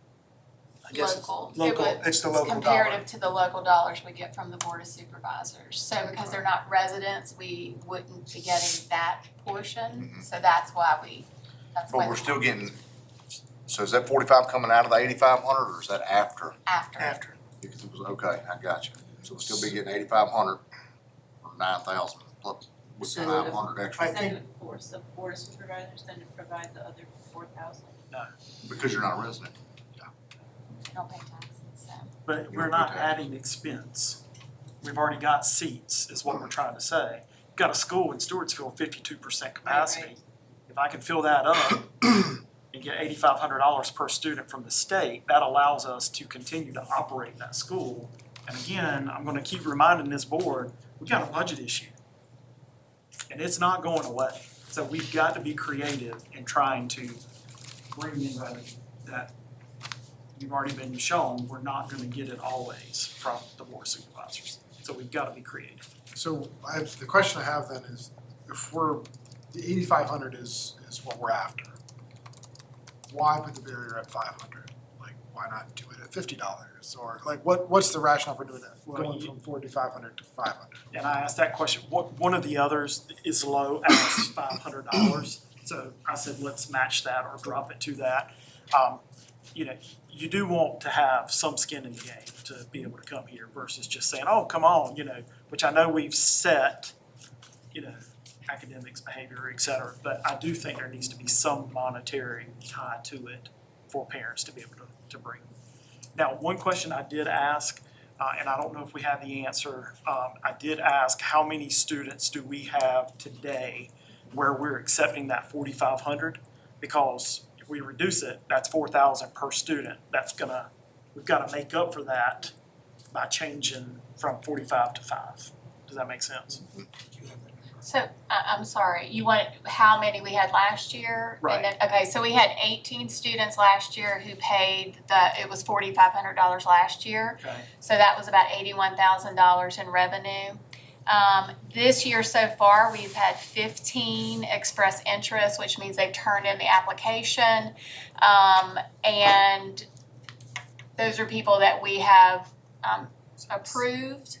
I guess it's Local. local, It would- it's the local dollar. Comparative to the local dollars we get from the Board of Supervisors. So because they're not residents, we wouldn't be getting that portion. So that's why that's why. But we're still getting, so is that 45 coming out of the 8,500 or is that after? After. Because it was, okay, I got you. So we'll still be getting 8,500 or 9,000 plus with So 500 extra. I think- Send it for the board of supervisors, then to provide the other 4,000. Because you're not a resident. They don't pay taxes, so. But You we're don't not do that. adding expense. We've already got seats, is what we're trying to say. We've got a school in Stewartsville, 52% capacity. Right. If I can fill that up and get $8,500 per student from the state, that allows us to continue to operate that school. And again, I'm gonna keep reminding this board, we got a budget issue. And it's not going away. So we've got to be creative in trying to bring in revenue that you've already been shown, we're not gonna get it always from the board of supervisors. So we've gotta be creative. So the question I have then is, if the 8,500 is what we're after, why put the barrier at 500? why not do it at $50? Or like, what's the rationale for doing that, Well, going from 4,500 to 500? And I asked that question, one of the others is low as $500. So I said, let's match that or drop it to that. You know, you do want to have some skin in the game to be able to come here versus just saying, oh, come on, you know, which I know we've set, you know, academics, behavior, et cetera, but I do think there needs to be some monetary tie to it for parents to be able to bring. Now, one question I did ask, and I don't know if we have the answer, I did ask how many students do we have today where we're accepting that 4,500? Because if we reduce it, that's 4,000 per student. We've gotta make up for that by changing from 45 to 5. Does that make sense? So, I'm sorry, you want how many we had last year? Right. And then, okay, so we had 18 students last year who paid it was $4,500 last year. Okay. So that was about $81,000 in revenue. This year so far, we've had 15 express interest, which means they've turned in the application. And those are people that we have, approved.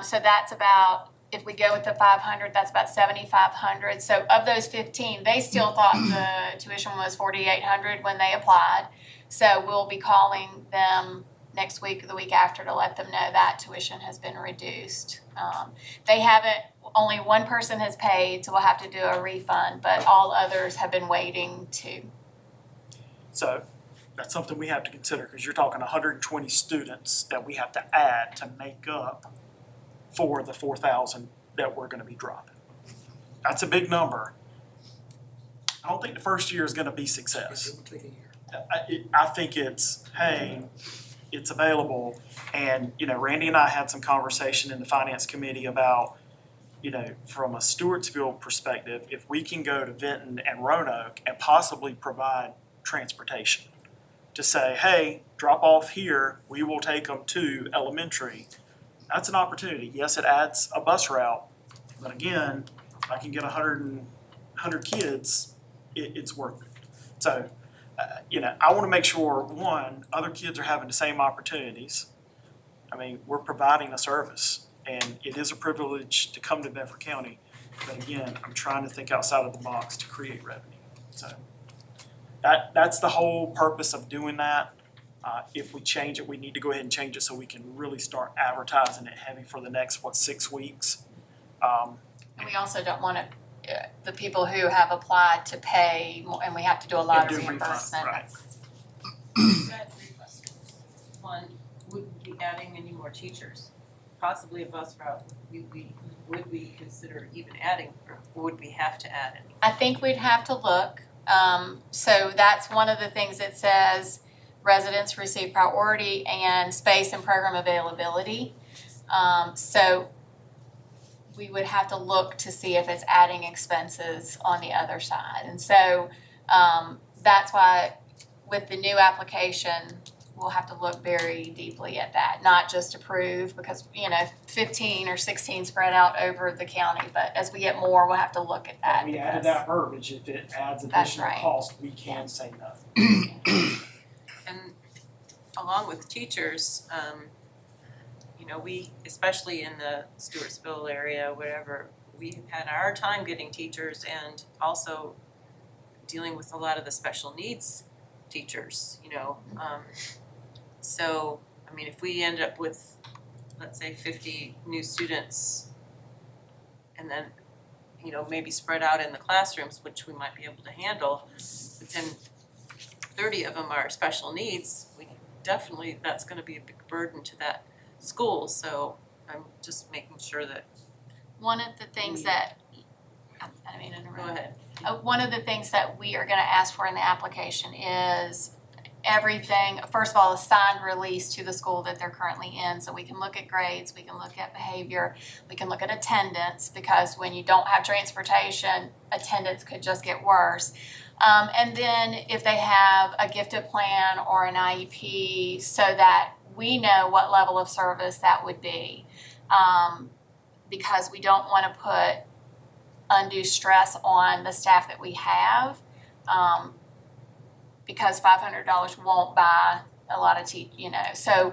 So that's about, if we go with the 500, that's about 7,500. So of those 15, they still thought the tuition was 4,800 when they applied. So we'll be calling them next week or the week after to let them know that tuition has been reduced. They haven't, only one person has paid, so we'll have to do a refund, but all others have been waiting to. So that's something we have to consider, because you're talking 120 students that we have to add to make up for the 4,000 that we're gonna be dropping. That's a big number. I don't think the first year is gonna be success. I think it's, hey, it's available, and, you know, Randy and I had some conversation in the finance committee about, you know, from a Stewartsville perspective, if we can go to Vinton and Roanoke and possibly provide transportation to say, hey, drop off here, we will take them to elementary. That's an opportunity. Yes, it adds a bus route, but again, if I can get 100 kids, it's worth it. So, you know, I want to make sure, one, other kids are having the same opportunities. I mean, we're providing a service, and it is a privilege to come to Bedford County. But again, I'm trying to think outside of the box to create revenue. So that's the whole purpose of doing that. If we change it, we need to go ahead and change it so we can really start advertising it heavy for the next, 6 weeks. And we also don't want the people who have applied to pay, and we have to do a lot of And do refund, reimbursement. right. I have 3 questions. One, would we be adding any more teachers? Possibly a bus route, would we consider even adding, or would we have to add any? I think we'd have to look. So that's one of the things that says residents receive priority and space and program availability. So we would have to look to see if it's adding expenses on the other side. And so that's why with the new application, we'll have to look very deeply at that, not just approve, because, you know, 15 or 16 spread out over the county, but as we get more, we'll have to look at that. We added that verbiage, if it adds That's additional right. cost, we can say no. And along with teachers, you know, we, especially in the Stewartsville area, whatever, we've had a hard time getting teachers and also dealing with a lot of the special needs teachers, you know. So, I mean, if we end up with, let's say, 50 new students and then, you know, maybe spread out in the classrooms, which we might be able to handle, but then 30 of them are special needs, definitely, that's gonna be a big burden to that school, so I'm just making sure that. One of the things that, I mean, Go ahead. One of the things that we are gonna ask for in the application is everything, first of all, a signed release to the school that they're currently in, so we can look at grades, we can look at behavior, we can look at attendance, because when you don't have transportation, attendance could just get worse. And then if they have a gifted plan or an IEP, so that we know what level of service that would be. Because we don't wanna put undue stress on the staff that we have. Because $500 won't buy a lot of so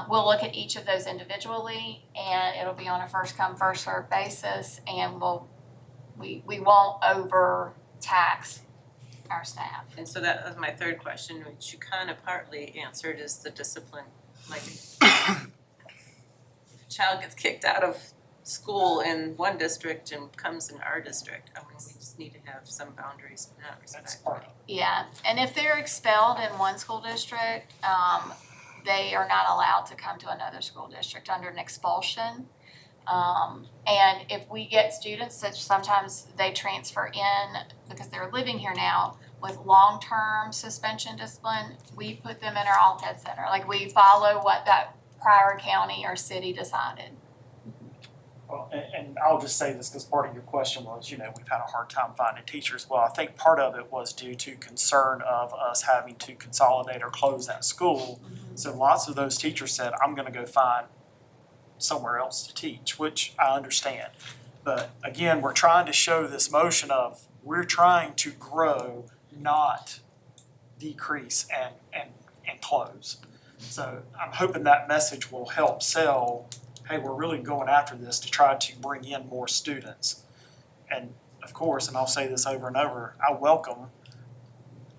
we'll look at each of those individually, and it'll be on a first come, first served basis, and we won't overtax our staff. And so that was my third question, which you kind of partly answered, is the discipline. Like, if a child gets kicked out of school in one district and comes in our district, I mean, we just need to have some boundaries in that respect. That's part of it. Yeah, and if they're expelled in one school district, they are not allowed to come to another school district under an expulsion. And if we get students that sometimes they transfer in because they're living here now with long-term suspension discipline, we put them in our all-ed center. Like, we follow what that prior county or city decided. Well, and I'll just say this because part of your question was, we've had a hard time finding teachers. Well, I think part of it was due to concern of us having to consolidate or close that school. So lots of those teachers said, I'm gonna go find somewhere else to teach, which I understand. But again, we're trying to show this motion of, we're trying to grow, not decrease and close. So I'm hoping that message will help sell, hey, we're really going after this to try to bring in more students. And of course, and I'll say this over and over, I welcome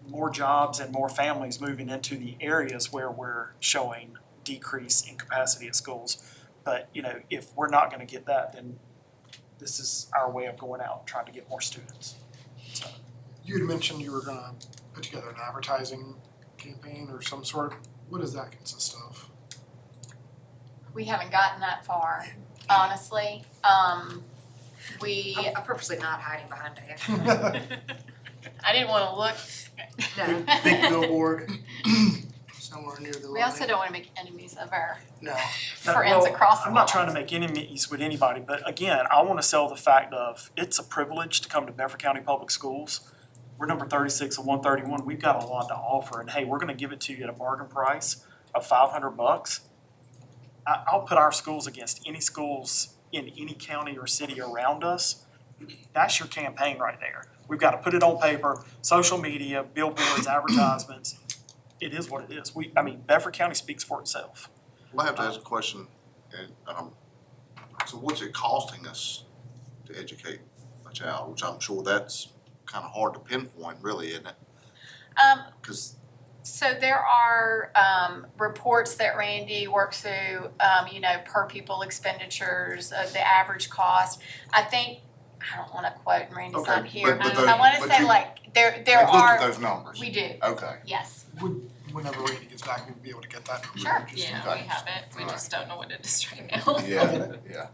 more jobs and more families moving into the areas where we're showing decrease in capacity at schools. But, if we're not gonna get that, then this is our way of going out and trying to get more students. So, You had mentioned you were gonna put together an advertising campaign or some sort. What does that consist of? We haven't gotten that far, honestly. I'm purposely not hiding behind it. I didn't wanna look. No. Big billboard somewhere near the line. We also don't wanna make enemies of our No. friends across the I'm not line. trying to make enemies with anybody, but again, I wanna sell the fact of, it's a privilege to come to Bedford County Public Schools. We're number 36 of 131, we've got a lot to offer, and hey, we're gonna give it to you at a bargain price of $500. I'll put our schools against any schools in any county or city around us. That's your campaign right there. We've got to put it on paper, social media, billboards, advertisements. It is what it is. Bedford County speaks for itself. Well, I have to ask a question, and, so what's it costing us to educate a child, which I'm sure that's kind of hard to pinpoint, really, isn't it? 'Cause So there are reports that Randy works through, per pupil expenditures of the average cost. I think, I don't wanna quote, and Randy's not Okay, here, but I wanna but say you- like, there we've looked are, at those numbers. we do, Okay. yes. Whenever Randy gets back, we'll be able to get that. Sure. Just- Okay. have it, we just don't know what it is right now. Yeah, yeah.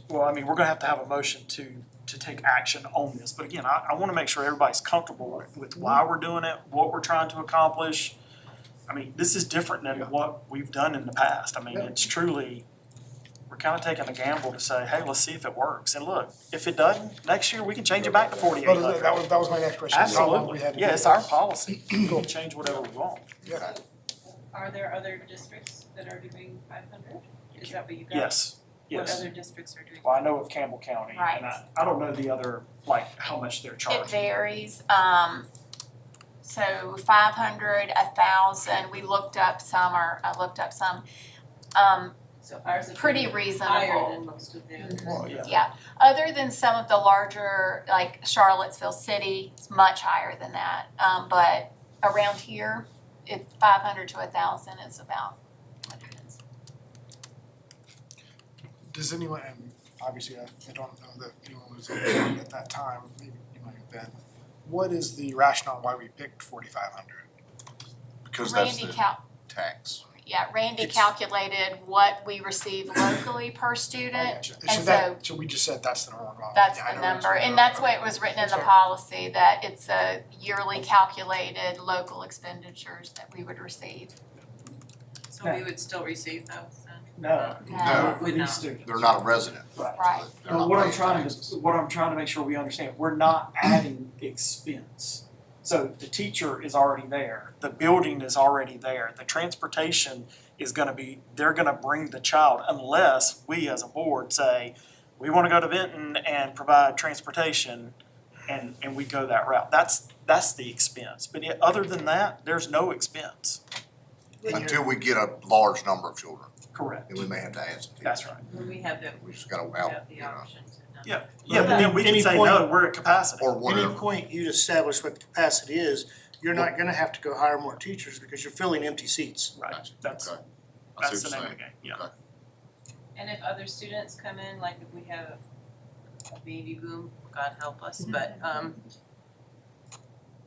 Well, we're gonna have to have a motion to take action on this, but again, I wanna make sure everybody's comfortable with why we're doing it, what we're trying to accomplish. This is different than what we've done in the past. It's truly, we're kinda taking a gamble to say, hey, let's see if it works. And look, if it doesn't, next year we can change it back to 4,800. That was my next question. How long we Absolutely, had to yeah, do it's this. our policy, we can change whatever we want. Yeah. Are there other districts that are doing 500? Is that what you got? Yes, What yes. other districts are doing? Well, I know of Campbell County, Right. and I don't know the other, how much they're charging. It varies, so 500, 1,000, we looked up some, I looked up some, So ours is pretty higher reasonable. than most of the others. Well, yeah. Yeah, other than some of the larger, like Charlottesville City, it's much higher than that. But around here, 500 to 1,000 is about what it is. Does anyone, and obviously I don't know that anyone was at that time, maybe you might have been. What is the rationale why we picked 4,500? Because that's Randy the tax. Randy It's- calculated what we receive locally per student, So we just said that's the number. that's Yeah, I the know number, the and that's the way it was written in the Sorry. policy, that it's a yearly calculated local expenditures that we would receive. So we would still receive those then? No, No. for these students. They're not a resident. Right. They're But not what I'm paying trying taxes. to make sure we understand, we're not adding expense. So the teacher is already there, the building is already there, the transportation is gonna be, they're gonna bring the child unless we as a board say, we wanna go to Benton and provide transportation, and we go that route. That's the expense, but yet, other than that, there's no expense. Until we get a large number of children, Correct. and we may have to add some teachers. That's right. When we have the, We just gotta we out, have the you know, options and not. Yeah, but then we can Any say, point- no, we're at capacity. or Any whatever. point you establish what the capacity is, you're not gonna have to go hire more teachers because you're filling empty seats. Right, Gotcha. that's, Okay. I see that's the what name you're of the saying. game, yeah. Okay. And if other students come in, like if we have a baby boom, God help us, but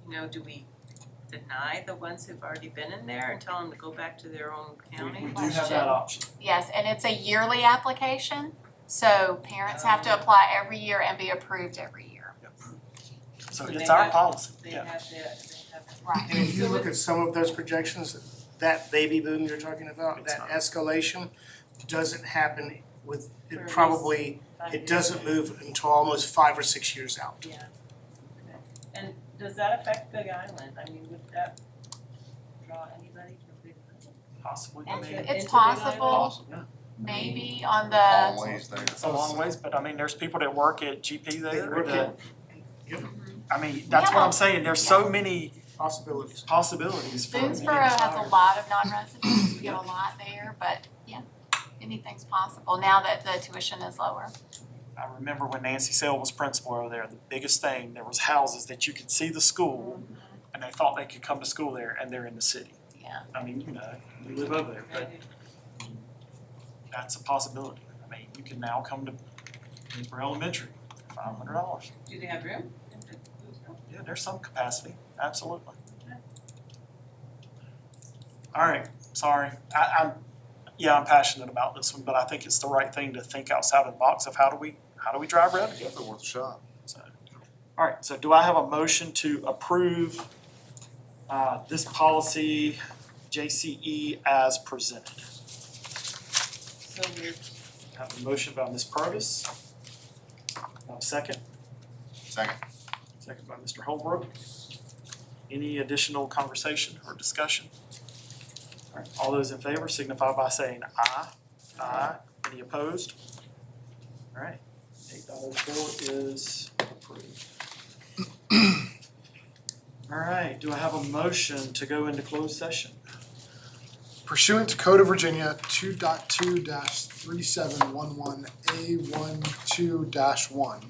you know, do we deny the ones who've already been in there and tell them to go back to their own county? We do have that option. Yes, and it's a yearly application, so parents have to apply every year and be approved every year. So So it's they our have- policy, They yeah. have the, Right. And if you look at some of those projections, that baby boom you're talking about, It's that not. escalation doesn't happen with, For at it least probably, 5 it years. doesn't move until almost 5 or 6 years out. Yeah, okay. And does that affect Big Island? I mean, would that draw anybody from Big Island? Possibly, I It's mean, it's Into Big possible, Awesome. maybe on Long the, ways there. it's a long ways, but I mean, there's people that work at GP there work that, Yep, I mean, that's what I'm saying, there's so many possibilities. possibilities for the Boonesboro has a entire- lot of non-residents, we get a lot there, but yeah, anything's possible now that the tuition is lower. I remember when Nancy Sale was principal over there, the biggest thing, there was houses that you could see the school, and they thought they could come to school there, and they're in the city. Yeah. I mean, you know, we live over there, but that's a possibility. I mean, you can now come to Boonesboro Elementary for $500. Do they have room in Boonesboro? Yeah, there's some capacity, absolutely. All right, sorry, I'm passionate about this one, but I think it's the right thing to think outside of the box of how do we drive revenue? Definitely worth a shot. So, all right, so do I have a motion to approve this policy JCE as presented? So moved. I have a motion by Ms. Purvis. I have a second. Second. Second by Mr. Holbrook. Any additional conversation or discussion? All right, all those in favor signify by saying aye. Aye. Any opposed? All right, 8.04 is approved. All right, do I have a motion to go into closed session? Pursuant to Code of Virginia 2.2-3711A12-1,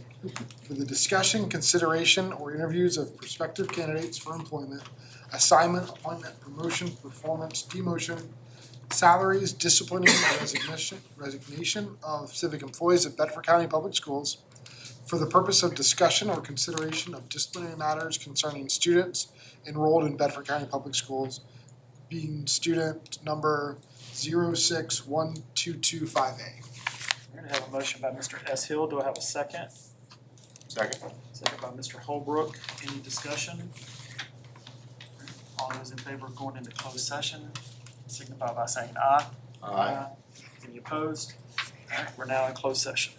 for the discussion, consideration, or interviews of prospective candidates for employment, assignment, appointment, promotion, performance, demotion, salaries, disciplining, or resignation of civic employees of Bedford County Public Schools, for the purpose of discussion or consideration of disciplinary matters concerning students enrolled in Bedford County Public Schools, being student number 0612258. We're gonna have a motion by Mr. S. Hill. Do I have a second? Second. Second by Mr. Holbrook. Any discussion? All those in favor of going into closed session signify by saying aye. Aye. Any opposed? All right, we're now in closed session.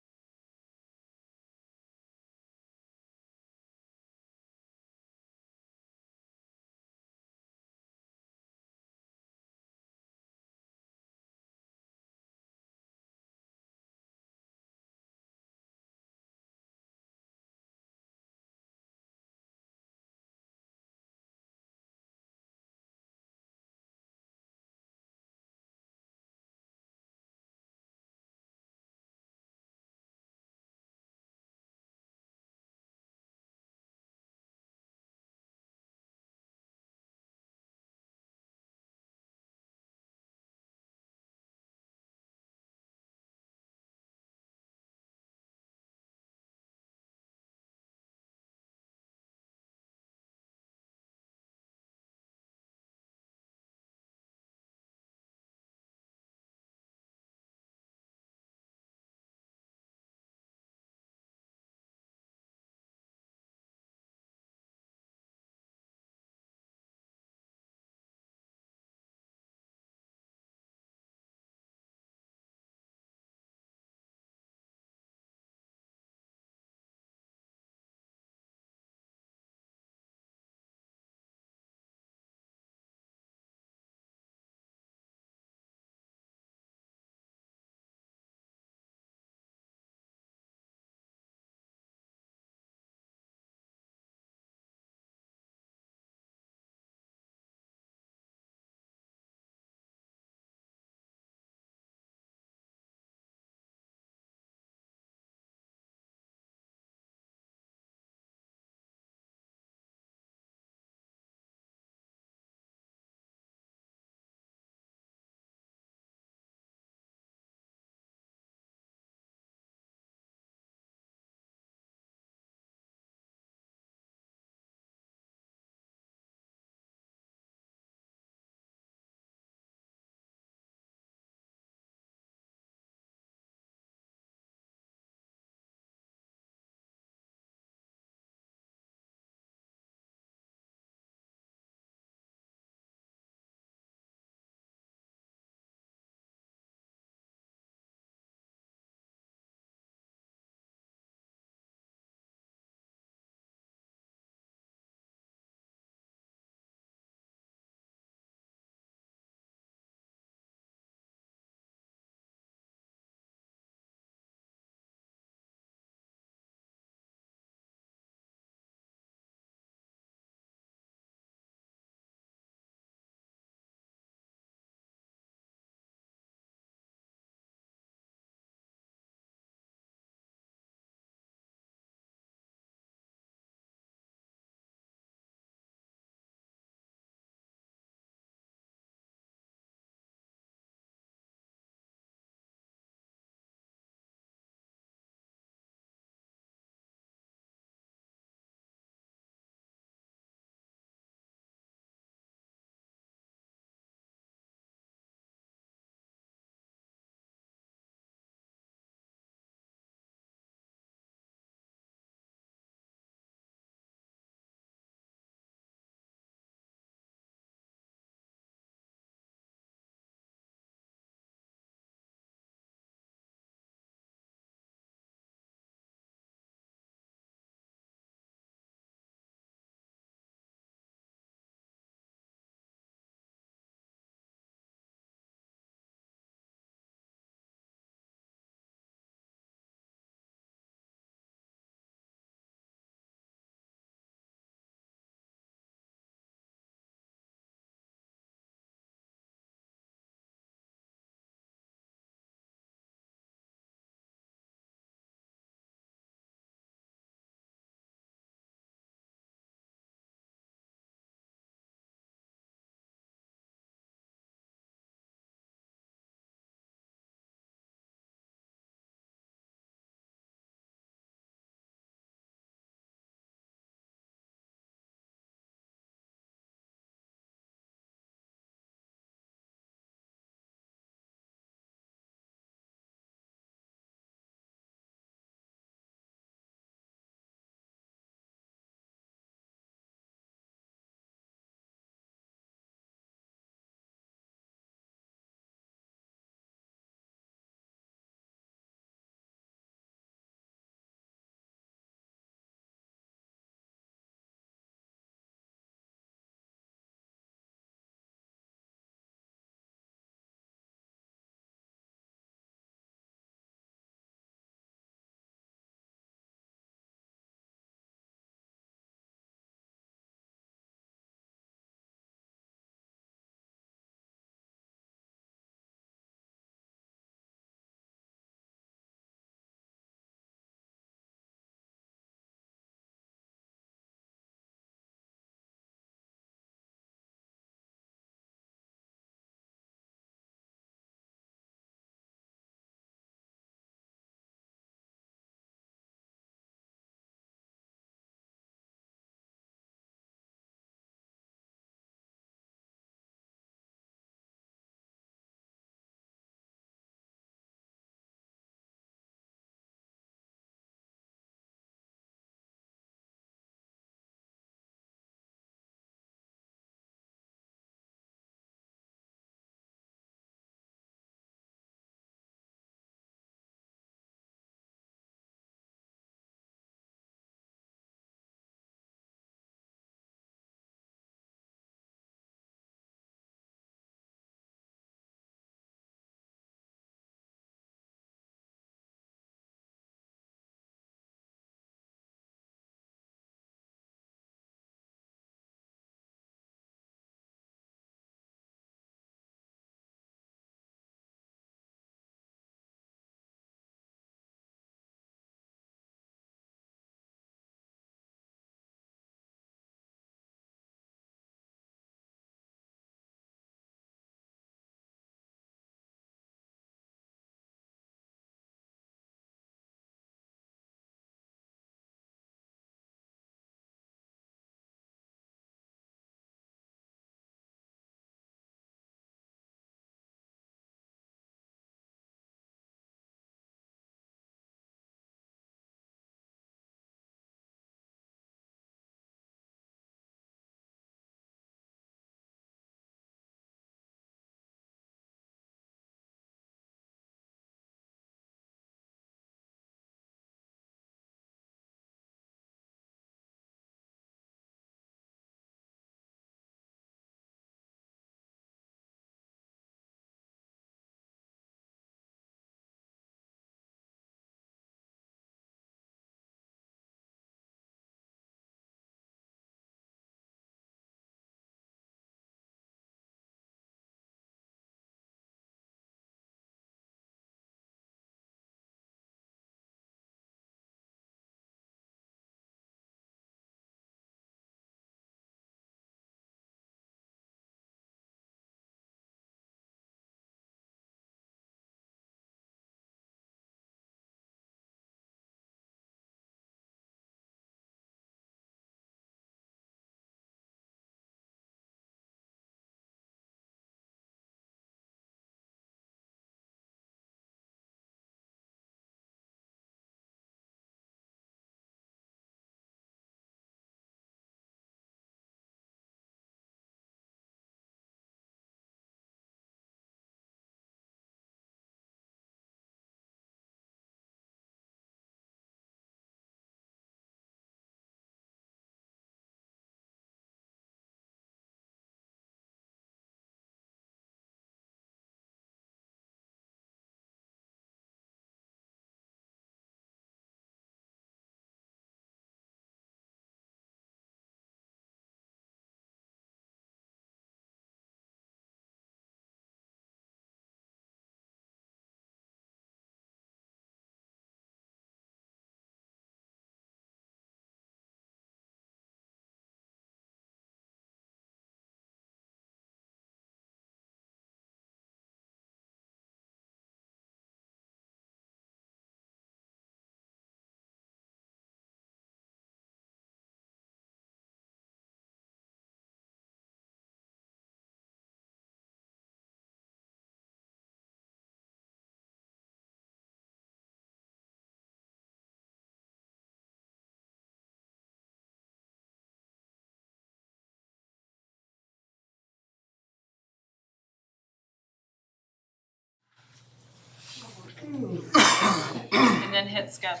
then hit skip.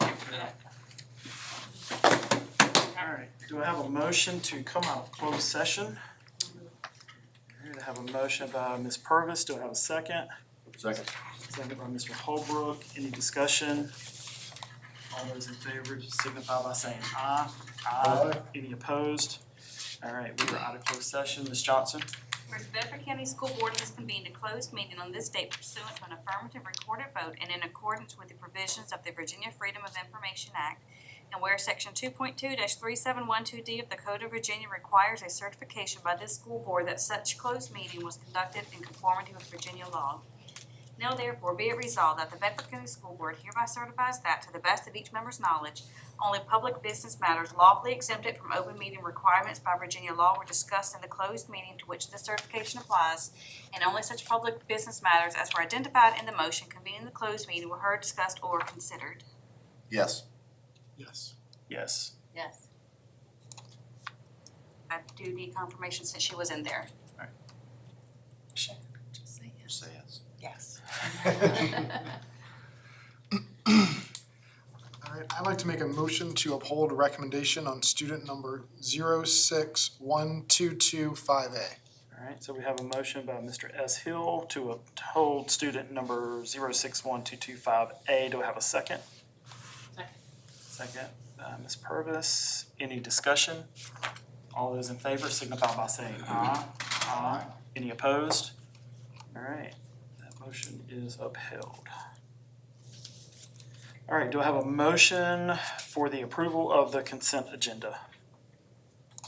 All right, do I have a motion to come out of closed session? All right, I have a motion by Ms. Purvis. Do I have a second? Second. Second by Mr. Holbrook. Any discussion? All those in favor signify by saying aye. Aye. Any opposed? All right, we are out of closed session. Ms. Johnson? Whereas Bedford County School Board has convened a closed meeting on this date pursuant to an affirmative recorded vote and in accordance with the provisions of the Virginia Freedom of Information Act. And where section 2.2-3712D of the Code of Virginia requires a certification by this school board that such closed meeting was conducted in conformity with Virginia law. Now therefore be it resolved that the Bedford County School Board hereby certifies that, to the best of each member's knowledge, only public business matters lawfully exempted from open meeting requirements by Virginia law were discussed in the closed meeting to which this certification applies, and only such public business matters as were identified in the motion convened in the closed meeting were heard, discussed, or considered. Yes. Yes. Yes. Yes. I do need confirmation since she was in there. Just say yes. Yes. All right, I'd like to make a motion to uphold a recommendation on student number 061225A. All right, so we have a motion by Mr. S. Hill to uphold student number 061225A. Do I have a second? Second, Ms. Purvis. Any discussion? All those in favor signify by saying aye. Aye. Any opposed? All right, that motion is upheld. All right, do I have a motion for the approval of the consent agenda?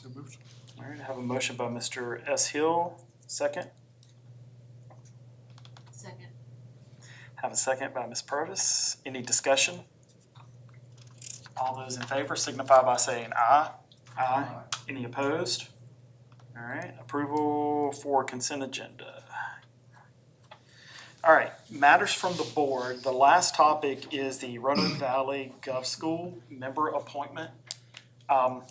So moved. All right, I have a motion by Mr. S. Hill, second. Second. Have a second by Ms. Purvis. Any discussion? All those in favor signify by saying aye. Aye. Any opposed? All right, approval for consent agenda. All right, matters from the board. The last topic is the Roanoke Valley Gov School member appointment. I'm going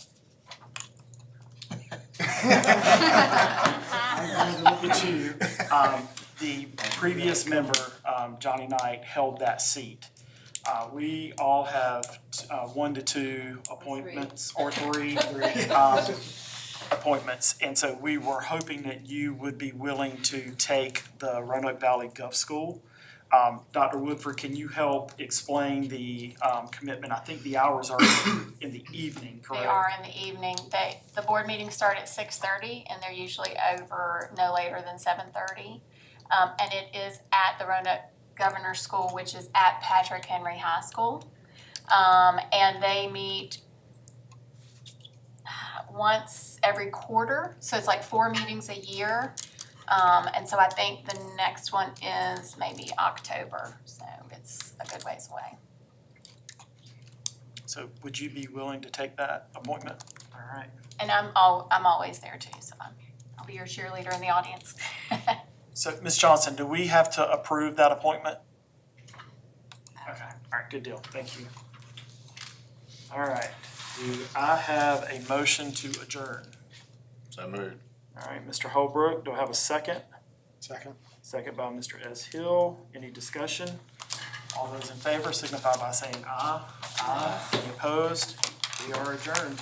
to look at you. The previous member, Johnny Knight, held that seat. We all have 1 to 2 appointments, or three appointments. And so we were hoping that you would be willing to take the Roanoke Valley Gov School. Dr. Woodford, can you help explain the commitment? I think the hours are in the evening, correct? They are in the evening. The board meetings start at 6:30 and they're usually over no later than 7:30. And it is at the Roanoke Governor School, which is at Patrick Henry High School. And they meet once every quarter, so it's like 4 meetings a year. And so I think the next one is maybe October, so it's a good ways away. So would you be willing to take that appointment? All right. And I'm always there too, so I'll be your cheerleader in the audience. So, Ms. Johnson, do we have to approve that appointment? Okay, all right, good deal, thank you. All right, do I have a motion to adjourn? So moved. All right, Mr. Holbrook, do I have a second? Second. Second by Mr. S. Hill. Any discussion? All those in favor signify by saying aye. Aye. Any opposed? We are adjourned.